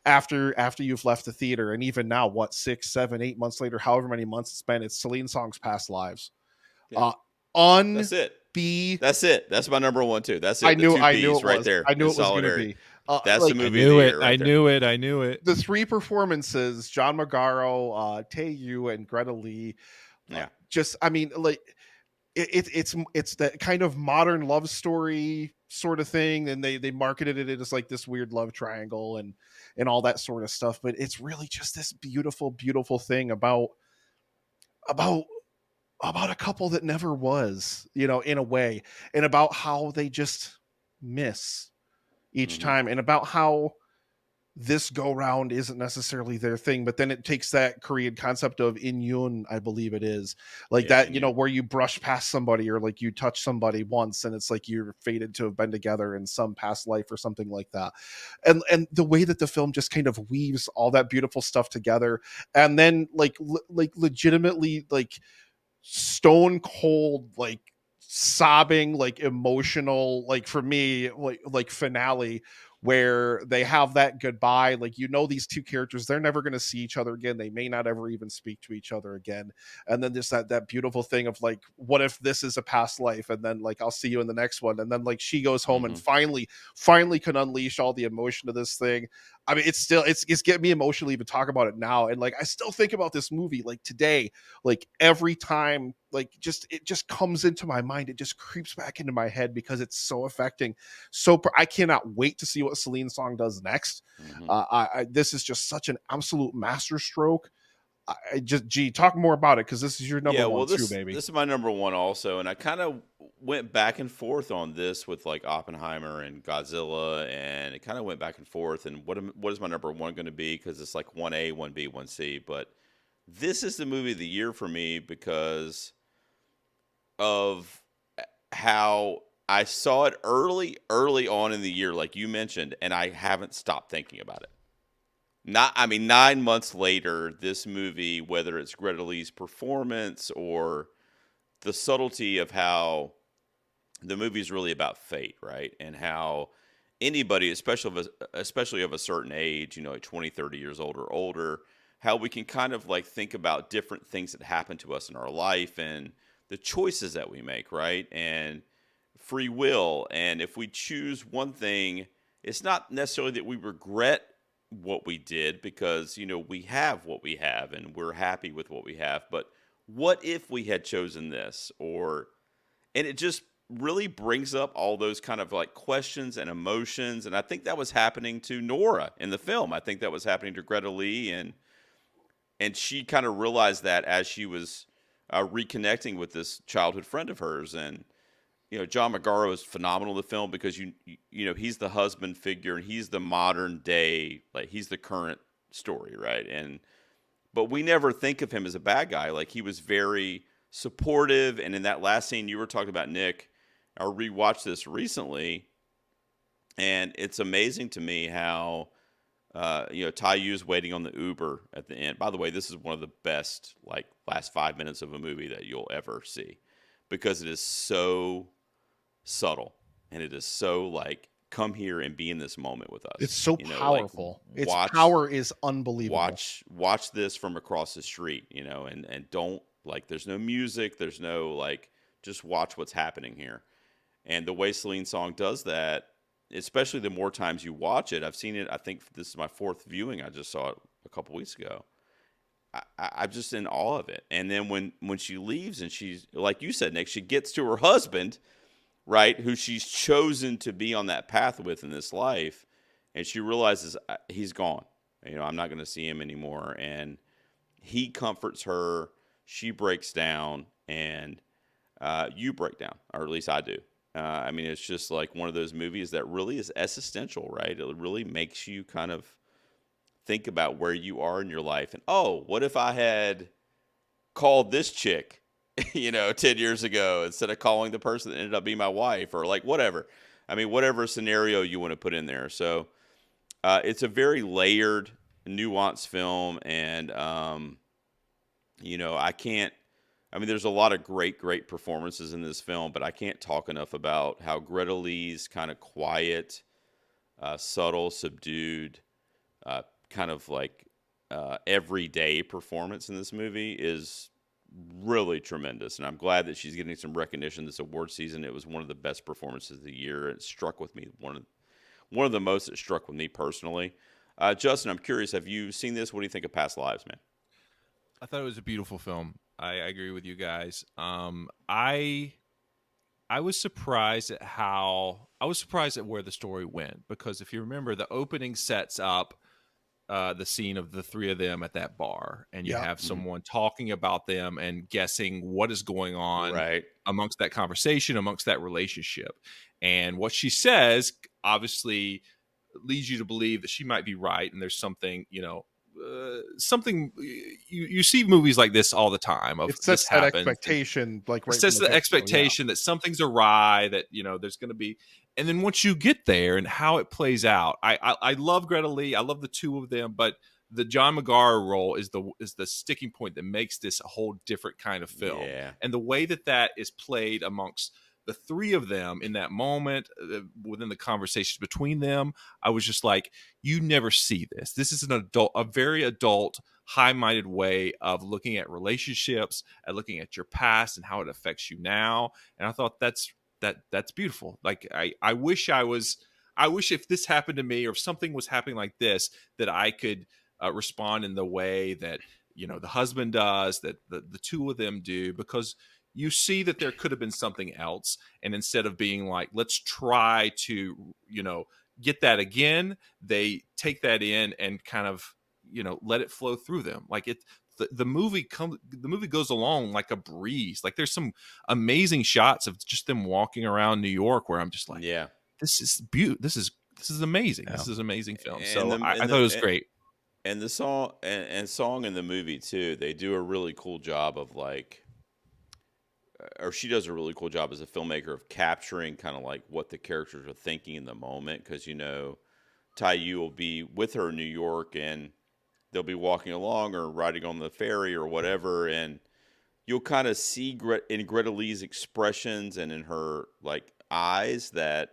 after you've left the theater. And even now, what, 6, 7, 8 months later, however many months it's been, it's Celine Song's Past Lives. Yeah. That's it. B. That's it. That's my number 1 too. That's it. I knew the 2 it Ps right was. there. I knew it was going to be. That's like, the I movie of knew the it. year right I knew it. The 3 performances: John Magaro, Tae Yu, and Greta Lee. Yeah. Just, I mean, like it's that kind of modern love story sort of thing, and they marketed it as like this weird love triangle and all that sort of stuff. But it's really just this beautiful, beautiful thing about a couple that never was, in a way, and about how they just miss each time, and about how this go round isn't necessarily their thing. But then it takes that Korean concept of inyun, I believe it is, like that, inyun. where you brush past somebody or like you touch somebody once and it's like you're fated to have been together in some past life or something like that. And the way that the film just kind of weaves all that beautiful stuff together, and then like legitimately like stone cold, like sobbing, like emotional, like for me, like finale where they have that goodbye. Like, these 2 characters, they're never going to see each other again. They may not ever even speak to each other again. And then there's that beautiful thing of like, what if this is a past life? And then like, I'll see you in the next one. And then like she goes home and finally can unleash all the emotion of this thing. I mean, it's getting me emotional even talk about it now. And like, I still think about this movie like today, like every time, like it just comes into my mind. It just creeps back into my head because it's so affecting. I cannot wait to see what Celine Song does next. This is just such an absolute masterstroke. Talk more about it, because this is your number one too, baby. This is my number 1 also, and I kind of went back and forth on this with like Oppenheimer and Godzilla, and it kind of went back and forth. And what is my number 1 going to be? Because it's like 1A, 1B, 1C. But this is the movie of the year for me because of how I saw it early on in the year, like you mentioned, and I haven't stopped thinking about it. 9 months later, this movie, whether it's Greta Lee's performance or the subtlety of how the movie is really about fate, right? And how anybody, especially of a certain age, 20, 30 years old or older, how we can kind of like think about different things that happen to us in our life and the choices that we make, right? And free will. And if we choose one thing, it's not necessarily that we regret what we did, because we have what we have and we're happy with what we have, but what if we had chosen this? And it just really brings up all those kind of like questions and emotions. And I think that was happening to Nora in the film. I think that was happening to Greta Lee, and she kind of realized that as she was reconnecting with this childhood friend of hers. And John Magaro is phenomenal in the film because he's the husband figure and he's the modern day, like he's the current story, right? But we never think of him as a bad guy. Like he was very supportive. And in that last scene you were talking about, Nick, I rewatched this recently, and it's amazing to me how Taiyu's waiting on the Uber at the end. By the way, this is one of the best like last 5 minutes of a movie that you'll ever see, because it is so subtle and it is so like, come here and be in this moment with us. It's so powerful. Like, Its power is unbelievable. Watch this from across the street, and don't, like, there's no music, there's no, like, just watch what's happening here. And the way Celine Song does that, especially the more times you watch it, I've seen it, I think this is my 4th viewing. I just saw it a couple weeks ago. I'm just in awe of it. And then when she leaves and she's, like you said, Nick, she gets to her husband, right, who she's chosen to be on that path with in this life, and she realizes he's gone. I'm not going to see him anymore. And he comforts her. She breaks down, and you break down, or at least I do. It's just like one of those movies that really is existential, right? It really makes you kind of think about where you are in your life. And, what if I had called this chick 10 years ago instead of calling the person that ended up being my wife, or like whatever. Whatever scenario you want to put in there. So it's a very layered, nuanced film. And, there's a lot of great performances in this film, but I can't talk enough about how Greta Lee's kind of quiet, subtle, subdued, kind of like everyday performance in this movie is really tremendous. And I'm glad that she's getting some recognition this award season. It was one of the best performances of the year. It struck with me, one of the most that struck with me personally. Justin, I'm curious, have you seen this? What do you think of Past Lives, man? I thought it was a beautiful film. I agree with you guys. I was surprised at where the story went, because if you remember, the opening sets up the scene of the three of them at that bar, and you have someone talking about them and guessing what is going on amongst that conversation, amongst that relationship. And what she says obviously leads you to believe that she might be right, and there's something, something you see movies like this all the time. Of it sets that expectation, like right. It sets the expectation that something's awry, that there's going to be, and then once you get there and how it plays out, I love Greta Lee, I love the two of them, but the John McGarr role is the sticking point that makes this a whole different kind of film. And the way that is played amongst the three of them in that moment, within the conversations between them, I was just like, you never see this. This is a very adult, high-minded way of looking at relationships, and looking at your past and how it affects you now. And I thought that's beautiful. Like, I wish if this happened to me, or if something was happening like this, that I could respond in the way that the husband does, that the two of them do, because you see that there could have been something else. And instead of being like, let's try to, get that again, they take that in and kind of, let it flow through them. Like the movie goes along like a breeze. Like, there's some amazing shots of just them walking around New York where I'm just like, this is beautiful. This is amazing. This is an amazing film. So I thought it was great. And the song song in the movie too, they do a really cool job of like, or she does a really cool job as a filmmaker of capturing kind of like what the characters are thinking in the moment. Because Taiyu will be with her in New York, and they'll be walking along or riding on the ferry or whatever, and you'll kind of see in Greta Lee's expressions and in her like eyes that,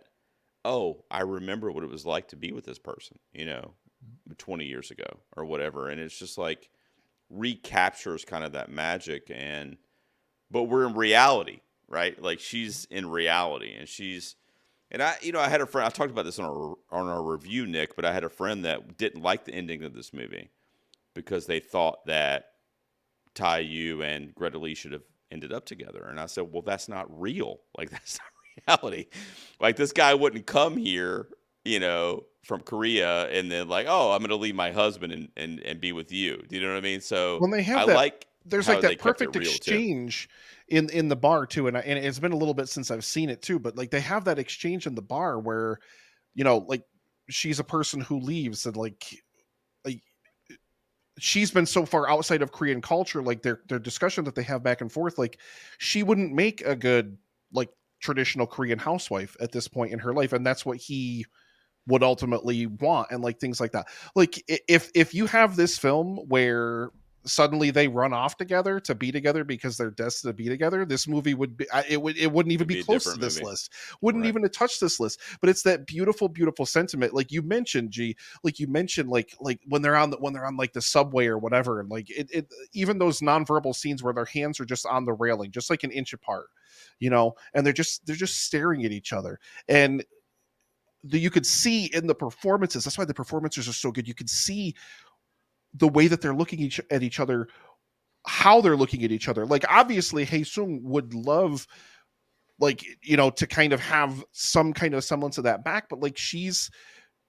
I remember what it was like to be with this person, 20 years ago or whatever. And it's just like recaptures kind of that magic. But we're in reality, right? Like, she's in reality, and I had a friend, I talked about this on our review, Nick, but I had a friend that didn't like the ending of this movie because they thought that Taiyu and Greta Lee should have ended up together. And I said, well, that's not real. Like, that's not reality. Like, this guy wouldn't come here, from Korea and then like, I'm going to leave my husband and be with you. Do you know what I mean? So when they have there's like that perfect exchange in the bar too, and it's been a little bit since I've seen it too, but like they have that exchange in the bar where, like, she's a person who leaves, and like she's been so far outside of Korean culture, like their discussion that they have back and forth, like she wouldn't make a good like traditional Korean housewife at this point in her life, and that's what he would ultimately want, and like things like that. Like if you have this film where suddenly they run off together to be together because they're destined to be together, this movie would be it wouldn't even It'd be be a close to different this movie. list, wouldn't Right. even touch this list. But it's that beautiful sentiment, like you mentioned, like you mentioned, like when they're on like the subway or whatever, and like it even those nonverbal scenes where their hands are just on the railing just like an inch apart, and they're just staring at each other. And you could see in the performances, that's why the performances are so good, you could see the way that they're looking at each other, how they're looking at each other. Like obviously Hae-sung would love, like, to kind of have some kind of semblance of that back, but like she's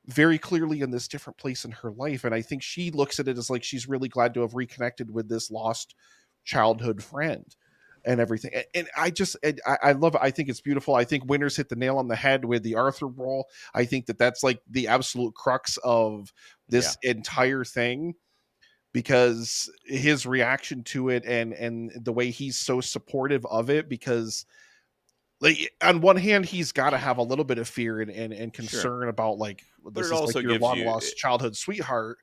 very clearly in this different place in her life, and I think she looks at it as like she's really glad to have reconnected with this lost childhood friend and everything. And I love it. I think it's beautiful. I think Winters hit the nail on the head with the Arthur role. I think that's like the absolute crux of this entire thing, because his reaction to it and the way he's so supportive of it, because like on one hand he's got to have a little bit of fear and concern about like But this it is like also your gives long you lost childhood sweetheart.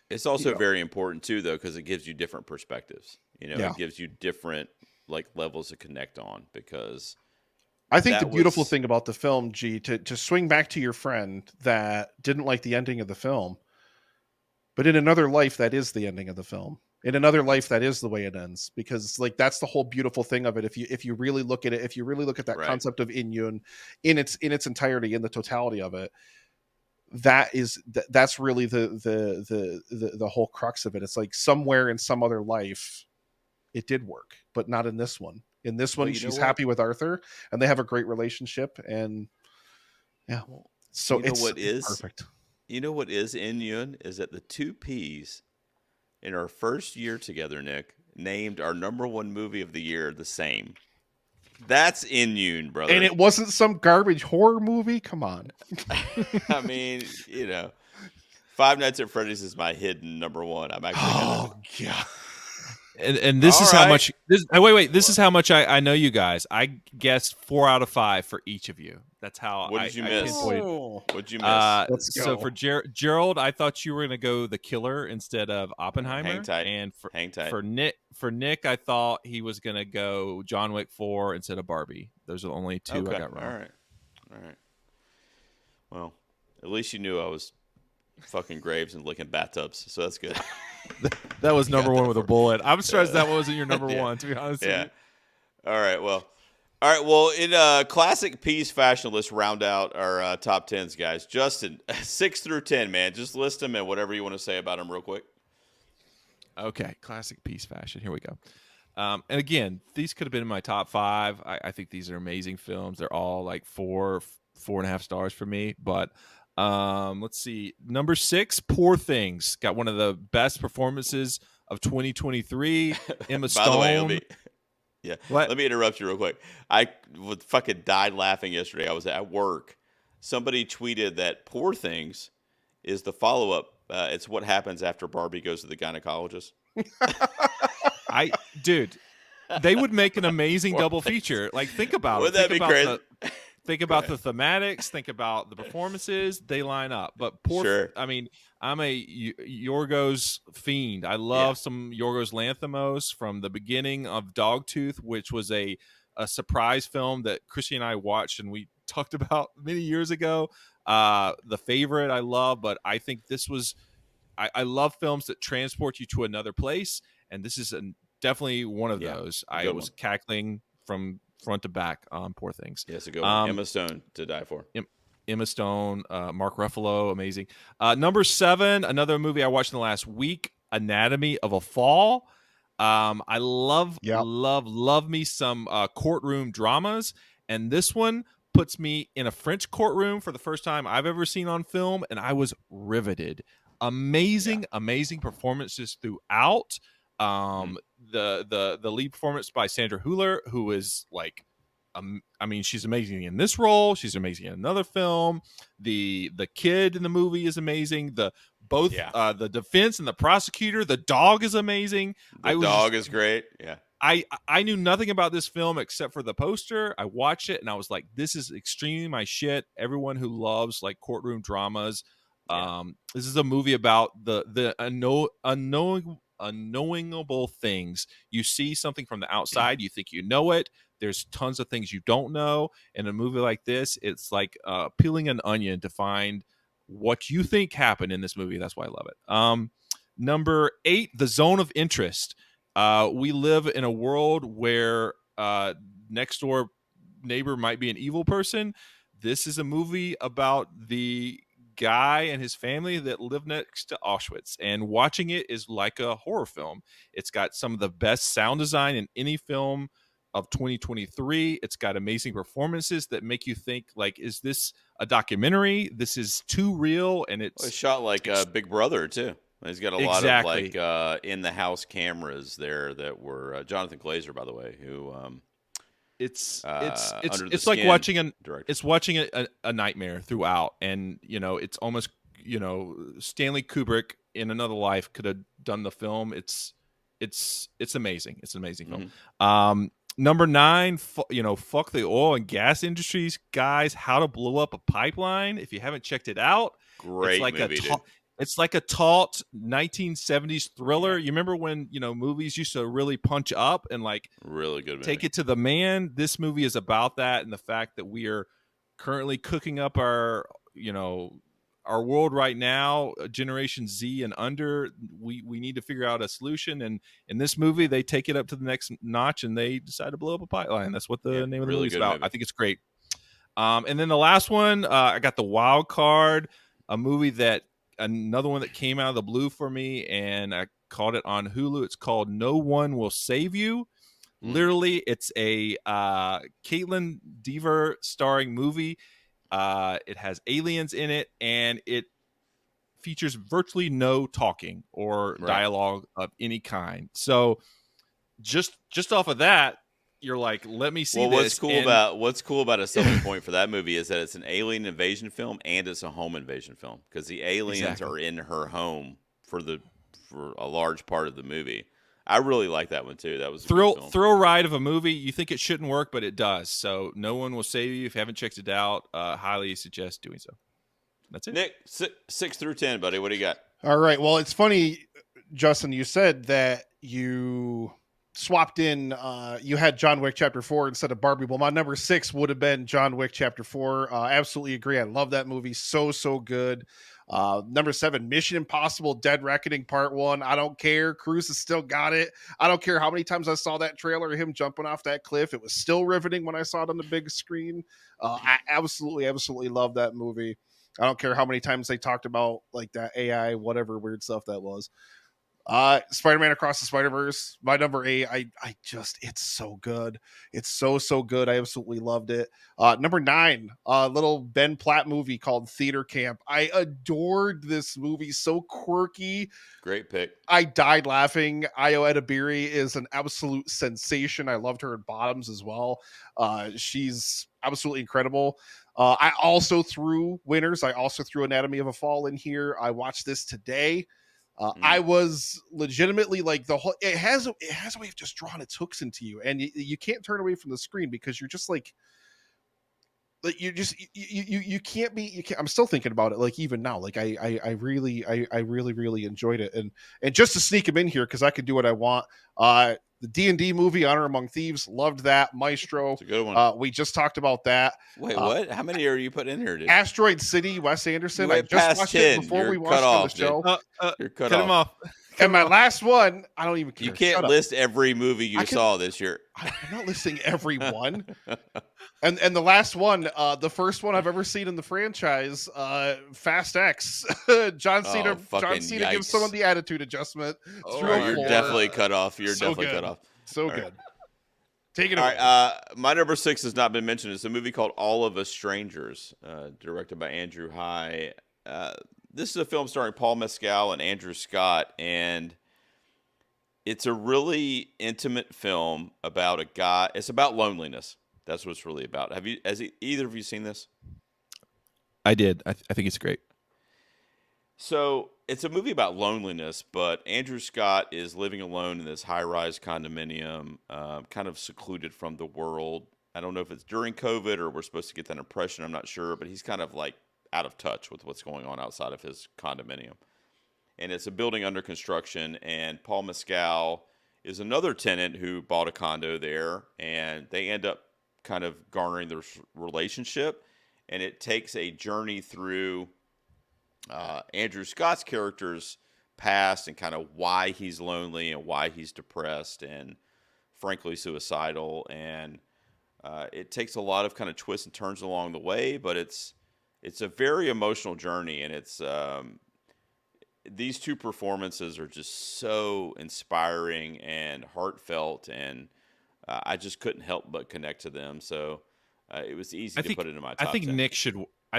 it's also know. very important too, though, because it gives you different perspectives. Yeah. It gives you different like levels to connect on, because I think the that beautiful was thing about the film, G, to swing back to your friend that didn't like the ending of the film, but in another life, that is the ending of the film. In another life, that is the way it ends, because like that's the whole beautiful thing of it. If you really look at it, if you really look at that right. concept of Inyun in its entirety, in the totality of it, that's really the whole crux of it. It's like somewhere in some other life, it did work, but not in this one. In this But one, you know she's what? happy with Arthur, and they have a great relationship. And yeah, Well, so you know it's what is perfect. you know what is in Yun is that the two P's in our first year together, Nick, named our number one movie of the year the same. That's in Yun, brother. And it wasn't some garbage horror movie. Come on. I mean, Five Nights at Freddy's is my hidden number one. I'm actually gonna. Oh yeah. And this All is how right. much. Wait. This is how much I know you guys. I guessed 4 out of 5 for each of you. That's how. What did you I miss? pinpointed. What'd you miss? Let's go. So for Gerald, I thought you were going to go The Killer instead of Oppenheimer. Hang tight. And Hang tight. for Nick, I thought he was going to go John Wick 4 instead of Barbie. Those are the only two I got wrong. All right. Well, at least you knew I was fucking graves and licking bathtubs, so that's good. That was number one with a for- bullet. I'm stressed that wasn't your number Yeah. one, to be honest with Yeah. you. All right. Well, in classic Peas fashion, let's round out our top tens, guys. Justin, 6 through 10, man. Just list them and whatever you want to say about them, real quick. Okay, classic piece fashion. Here we go. And again, these could have been in my top 5. I think these are amazing films. They're all like 4.5 stars for me. But let's see. Number 6, Poor Things. Got one of the best performances of 2023. Emma Stone. By the way, yeah. What? Let me interrupt you real quick. I fucking died laughing yesterday. I was at work. Somebody tweeted that Poor Things is the follow-up. It's what happens after Barbie goes to the gynecologist. Dude, they would make an amazing Poor double Things. feature. Like, think about Wouldn't it. that be crazy? Think about the thematics. Think about the performances. They line up. But Sure. I mean, I'm a Yorgos fiend. I love some Yorgos Lanthimos from the beginning of Dogtooth, which was a surprise film that Chrissy and I watched and we talked about many years ago. The Favorite I love, but I think this was I love films that transport you to another place, and this is definitely one of those. I was cackling from front to back on Poor Things. Yes, a good one. Emma Stone to die for. Emma Stone, Mark Ruffalo, amazing. Number 7, another movie I watched in the last week, Anatomy of a Fall. I love me some courtroom dramas, and this one puts me in a French courtroom for the first time I've ever seen on film, and I was riveted. Amazing performances throughout. The lead performance by Sandra Hüller, who is like, I mean, she's amazing in this role. She's amazing in another film. The kid in the movie is amazing. The both Yeah. the defense and the prosecutor. The dog is amazing. The dog is great. Yeah. I knew nothing about this film except for the poster. I watched it and I was like, this is extremely my shit. Everyone who loves like courtroom dramas. Yeah. This is a movie about the unknowable things. You see something from the outside, you think you know it. There's tons of things you don't know. In a movie like this, it's like peeling an onion to find what you think happened in this movie. That's why I love it. Number 8, The Zone of Interest. We live in a world where next door neighbor might be an evil person. This is a movie about the guy and his family that live next to Auschwitz, and watching it is like a horror film. It's got some of the best sound design in any film of 2023. It's got amazing performances that make you think, like, is this a documentary? This is too real. And Well, it's shot like Big Brother too. He's got a lot of like in the house cameras there that were Jonathan Glazer, by the way, who it's like watching a nightmare throughout. And it's almost Stanley Kubrick in another life could have done the film. It's amazing. It's an amazing film. Number 9, fuck the oil and gas industries, guys. How to Blow Up a Pipeline. If you haven't checked it out, great movie, dude. It's like a taut 1970s thriller. You remember when movies used to really punch up and like really good movie. Take it to the man? This movie is about that, and the fact that we are currently cooking up our world right now, Generation Z and under. We need to figure out a solution, and in this movie they take it up to the next notch and they decide to blow up a pipeline. That's what the name of the movie is about. I think it's great. And then the last one, I got The Wild Card, a movie another one that came out of the blue for me, and I caught it on Hulu. It's called No One Will Save You. Literally, it's a Caitlin Dever starring movie. It has aliens in it, and it features virtually no talking or dialogue of any kind. So just off of that, you're like, let me see this. What's cool about a selling point for that movie is that it's an alien invasion film and it's a home invasion film, because the aliens are in her home for a large part of the movie. I really like that one too. That was a thrill ride of a movie. You think it shouldn't work, but it does. So No One Will Save You. If you haven't checked it out, highly suggest doing so. That's it. Nick, 6 through 10, buddy. What do you got? All right. Well, it's funny, Justin, you said that you swapped in, you had John Wick Chapter 4 instead of Barbie. Well, my number 6 would have been John Wick Chapter 4. Absolutely agree. I love that movie. So good. Number 7, Mission Impossible Dead Reckoning Part 1. I don't care. Cruise has still got it. I don't care how many times I saw that trailer of him jumping off that cliff. It was still riveting when I saw it on the big screen. I absolutely love that movie. I don't care how many times they talked about like that AI, whatever weird stuff that was. Spider-Man Across the Spider-Verse, my number 8. It's so good. It's so good. I absolutely loved it. Number 9, little Ben Platt movie called Theater Camp. I adored this movie. So quirky. Great pick. I died laughing. Ayo Edebiri is an absolute sensation. I loved her in Bottoms as well. She's absolutely incredible. I also threw winners. I also threw Anatomy of a Fall in here. I watched this today. I was legitimately like it has a way of just drawing its hooks into you, and you can't turn away from the screen because you're just like you can't be. I'm still thinking about it like even now. Like I really enjoyed it, and just to sneak him in here because I could do what I want. The D&D movie Honor Among Thieves, loved that. Maestro, it's a good one. We just talked about that. Wait, what? How many are you putting in here, dude? Asteroid City, Wes Anderson. I just watched 10. it before we watched on the show. You're cut him off. And my last one, I don't even care. You can't list every movie you saw this year. I'm not listing every one. And the last one, the first one I've ever seen in the franchise, Fast X. John Cena gives someone the attitude adjustment. You're definitely cut off. Cut off. So good. Right. Take it away. All right, my number 6 has not been mentioned. It's a movie called All of Us Strangers, directed by Andrew High. This is a film starring Paul Mescal and Andrew Scott, and it's a really intimate film about a guy. It's about loneliness. That's what it's really about. Has either of you seen this? I did. I think it's great. So it's a movie about loneliness, but Andrew Scott is living alone in this high-rise condominium, kind of secluded from the world. I don't know if it's during COVID or we're supposed to get that impression. I'm not sure, but he's kind of like out of touch with what's going on outside of his condominium. And it's a building under construction, and Paul Mescal is another tenant who bought a condo there, and they end up kind of garnering their relationship, and it takes a journey through Andrew Scott's character's past and kind of why he's lonely and why he's depressed and frankly suicidal. And it takes a lot of kind of twists and turns along the way, but it's a very emotional journey, and it's these two performances are just so inspiring and heartfelt, and I just couldn't help but connect to them. So it was easy to put it in my top 10. I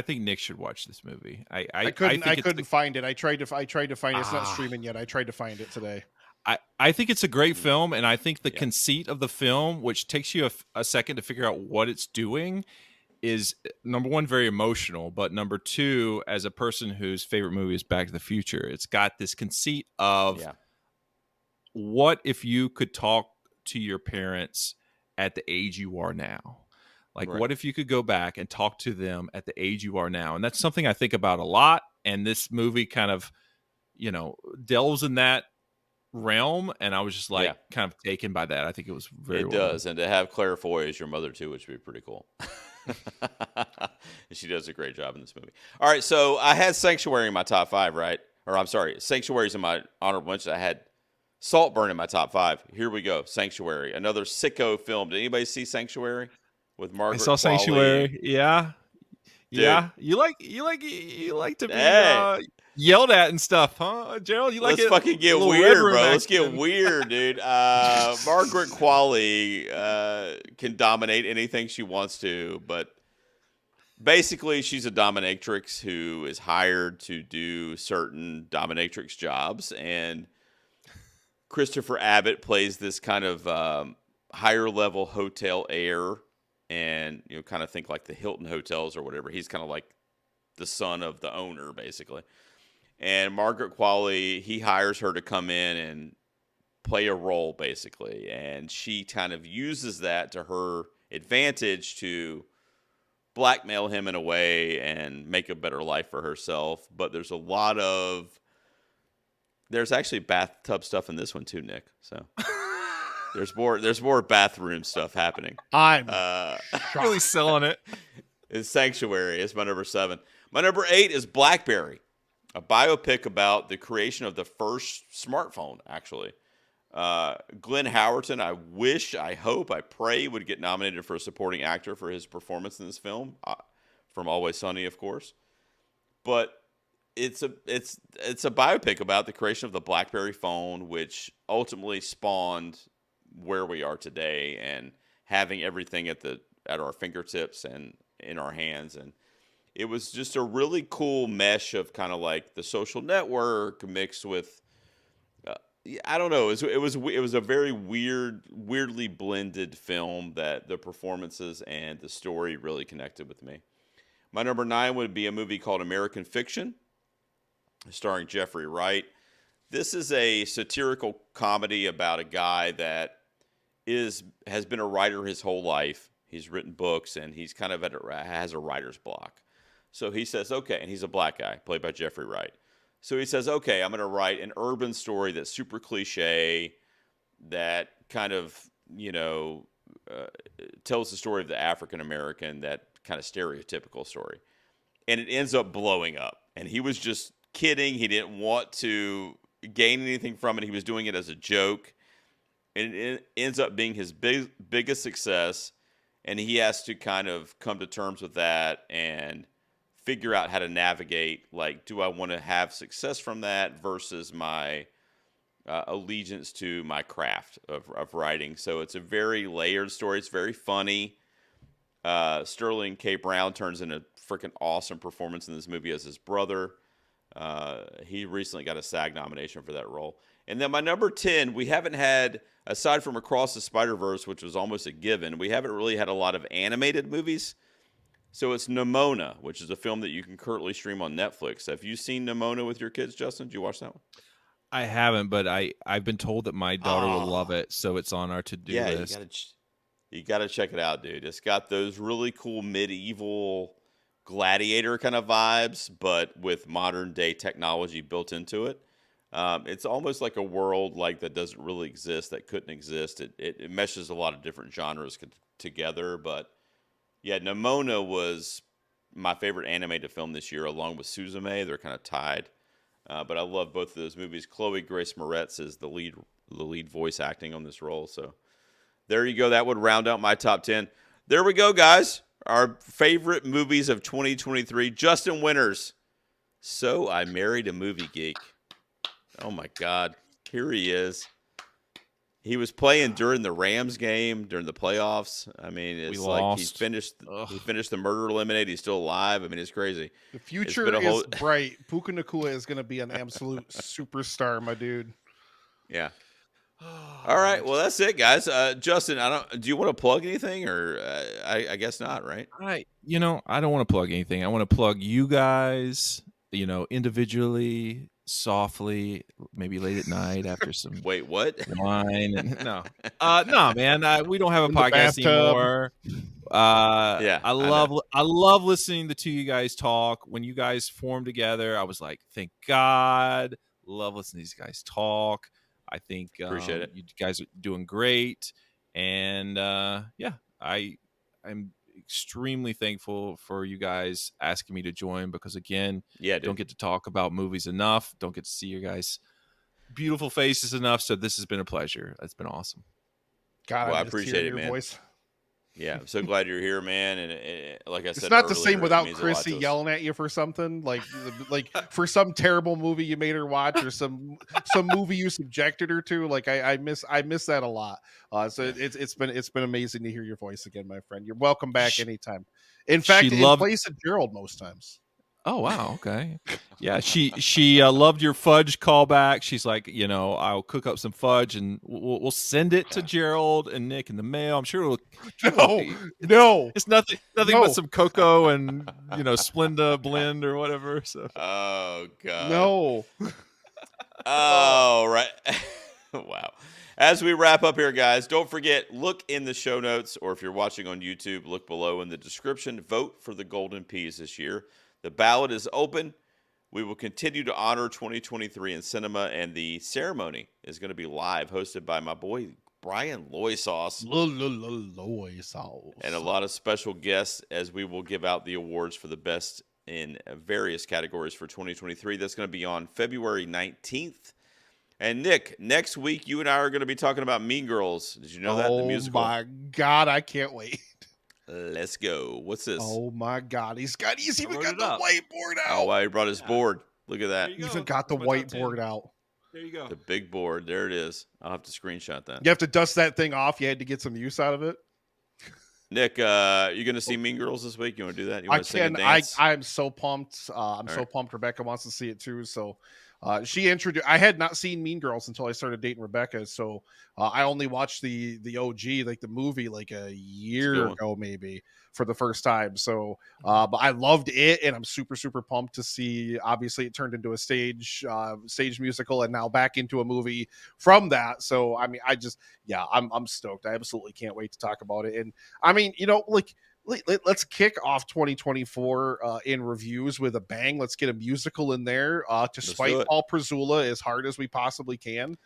think Nick should watch this movie. I couldn't find it. I tried to find it. It's not streaming yet. I tried to find it today. I think it's a great film, and I think the conceit of the film, which takes you a second to figure out what it's doing, is number one, very emotional, but number two, as a person whose favorite movie is Back to the Future, it's got this conceit of what if you could talk to your parents at the age you are now? Like, what if you could go back and talk to them at the age you are now? And that's something I think about a lot. And this movie kind of, delves in that realm. And I was just like kind of taken by that. I think it was very well does. And to have Claire Foy as your mother too, which would be pretty cool. She does a great job in this movie. All right. So I had Sanctuary in my top 5, right? Or I'm sorry, Sanctuary's in my honorable mention. I had Saltburn in my top 5. Here we go. Sanctuary, another sicko film. Did anybody see Sanctuary? With Margaret I saw Qualley. Sanctuary. Yeah. Dude. Yeah. You like to be yelled at and stuff, huh? Gerald, Let's fucking get weird, bro. Let's get weird, dude. Margaret Qualley can dominate anything she wants to, but basically she's a dominatrix who is hired to do certain dominatrix jobs, and Christopher Abbott plays this kind of higher level hotel heir. And, kind of think like the Hilton hotels or whatever. He's kind of like the son of the owner, basically. And Margaret Qualley, he hires her to come in and play a role, basically. And she kind of uses that to her advantage to blackmail him in a way and make a better life for herself. But there's actually bathtub stuff in this one too, Nick. So... There's more bathroom stuff happening. I'm really selling it. It's Sanctuary. It's my number 7. My number 8 is Blackberry, a biopic about the creation of the first smartphone, actually. Glenn Howerton, I hope, I pray would get nominated for a supporting actor for his performance in this film, from Always Sunny, of course. But it's a biopic about the creation of the BlackBerry phone, which ultimately spawned where we are today and having everything at our fingertips and in our hands. And it was just a really cool mesh of kind of like the social network mixed with I don't know, it was a very weirdly blended film that the performances and the story really connected with me. My number 9 would be a movie called American Fiction, starring Jeffrey Wright. This is a satirical comedy about a guy that has been a writer his whole life. He's written books, and he's kind of has a writer's block. So he says, okay, and he's a black guy, played by Jeffrey Wright. So he says, okay, I'm going to write an urban story that's super cliche, that kind of, tells the story of the African American, that kind of stereotypical story. And it ends up blowing up. And he was just kidding. He didn't want to gain anything from it. He was doing it as a joke. And it ends up being his biggest success, and he has to kind of come to terms with that and figure out how to navigate, like, do I want to have success from that versus my allegiance to my craft of writing. So it's a very layered story. It's very funny. Sterling K. Brown turns in a freaking awesome performance in this movie as his brother. He recently got a SAG nomination for that role. And then my number 10, we haven't had, aside from Across the Spider-Verse, which was almost a given, we haven't really had a lot of animated movies. So it's Nimona, which is a film that you can currently stream on Netflix. Have you seen Nimona with your kids, Justin? Did you watch that one? I haven't, but I've been told that my daughter will love Oh, it, so it's on our to-do yeah, list. you gotta check it out, dude. It's got those really cool medieval gladiator kind of vibes, but with modern day technology built into it. It's almost like a world like that doesn't really exist, that couldn't exist. It meshes a lot of different genres together, but yeah, Nimona was my favorite animated film this year, along with Suzume. They're kind of tied, but I love both of those movies. Chloe Grace Moretz is the lead voice acting on this role. So there you go. That would round out my top 10. There we go, guys. Our favorite movies of 2023. Justin Winters. So I Married a Movie Geek. Oh my God, here he is. He was playing during the Rams game, during the playoffs. I mean, it's We like lost. he finished the Murder Eliminate. He's still alive. I mean, it's crazy. The It's future been a whole is bright. Puka Nakua is going to be an absolute superstar, my dude. yeah. All right, well that's it, guys. Justin, do you want to plug anything, or I guess not, right? I don't want to plug anything. I want to plug you guys, individually, softly, maybe late at night after some Wait, what? wine. And no, man, we don't have a In the podcast bathtub. anymore. Yeah, I love listening to you guys talk. When you guys formed together, I was like, thank God. Love listening to these guys talk. I think Appreciate it. you guys are doing great, and I'm extremely thankful for you guys asking me to join, because again, Yeah, dude. don't get to talk about movies enough. Don't get to see your guys' beautiful faces enough. So this has been a pleasure. It's been awesome. God, Well, I I just appreciate hear it, your man. voice. Yeah, I'm so glad you're here, man. And like I said, It's not the same earlier, it without means a lot Chrissy to us. yelling at you for something like for some terrible movie you made her watch, or some movie you subjected her to. Like I miss that a lot. So it's been amazing to hear your voice again, my friend. You're welcome back anytime. In fact, She in loved- place of Gerald most times. Oh wow, okay. Yeah, she loved your fudge callback. She's like, I'll cook up some fudge and we'll send it to Gerald and Nick in the mail. I'm sure No, it's nothing No. but some cocoa and Splenda blend or whatever. So Oh God. no. Oh, right. Wow. As we wrap up here, guys, don't forget, look in the show notes, or if you're watching on YouTube, look below in the description. Vote for the Golden Peas this year. The ballot is open. We will continue to honor 2023 in cinema, and the ceremony is going to be live, hosted by my boy Brian Loysauce. And a lot of special guests, as we will give out the awards for the best in various categories for 2023. That's going to be on February 19th. And Nick, next week you and I are going to be talking about Mean Girls. Did you know that? The musical. Oh my God, I can't wait. Let's go. What's this? Oh my God, he's even wrote got it the up. whiteboard out. Oh, wow, he brought his board. Look at that. There you Even go. got the That's my top whiteboard 10. out. There you go. The big board. There it is. I'll have to screenshot that. You have to dust that thing off. You had to get some use out of it. Nick, you going to see Mean Girls this week? You want to do that? You I want to sing and can. dance? I'm so pumped. I'm so pumped. Rebecca wants to see it too. So she introduced. I had not seen Mean Girls until I started dating Rebecca. So I only watched the OG, like the movie, like a year ago maybe, for the first time. So but I loved it, and I'm super pumped to see. Obviously, it turned into a stage musical, and now back into a movie from that. So I mean, I'm stoked. I absolutely can't wait to talk about it. And I mean, let's kick off 2024 in reviews with a bang. Let's get a musical in there to spite Paul Prezula as hard as we possibly can.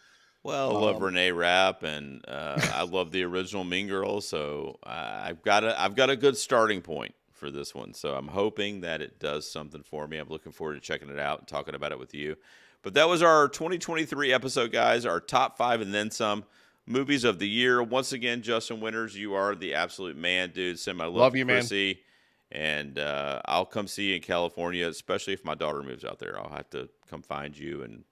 Well, I love Renee Rapp, and I love the original Mean Girls, so I've got a good starting point for this one. So I'm hoping that it does something for me. I'm looking forward to checking it out and talking about it with you. But that was our 2023 episode, guys. Our top 5 and then some movies of the year. Once again, Justin Winters, you are the absolute man, dude. Send my love to you, Chrissy. Man. And I'll come see you in California, especially if my daughter moves out there. I'll have to come find you, and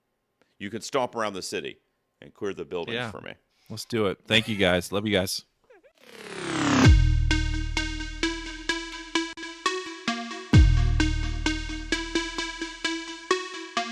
you can stomp around the city and clear the buildings for me. Let's do it. Thank you, guys. Love you guys.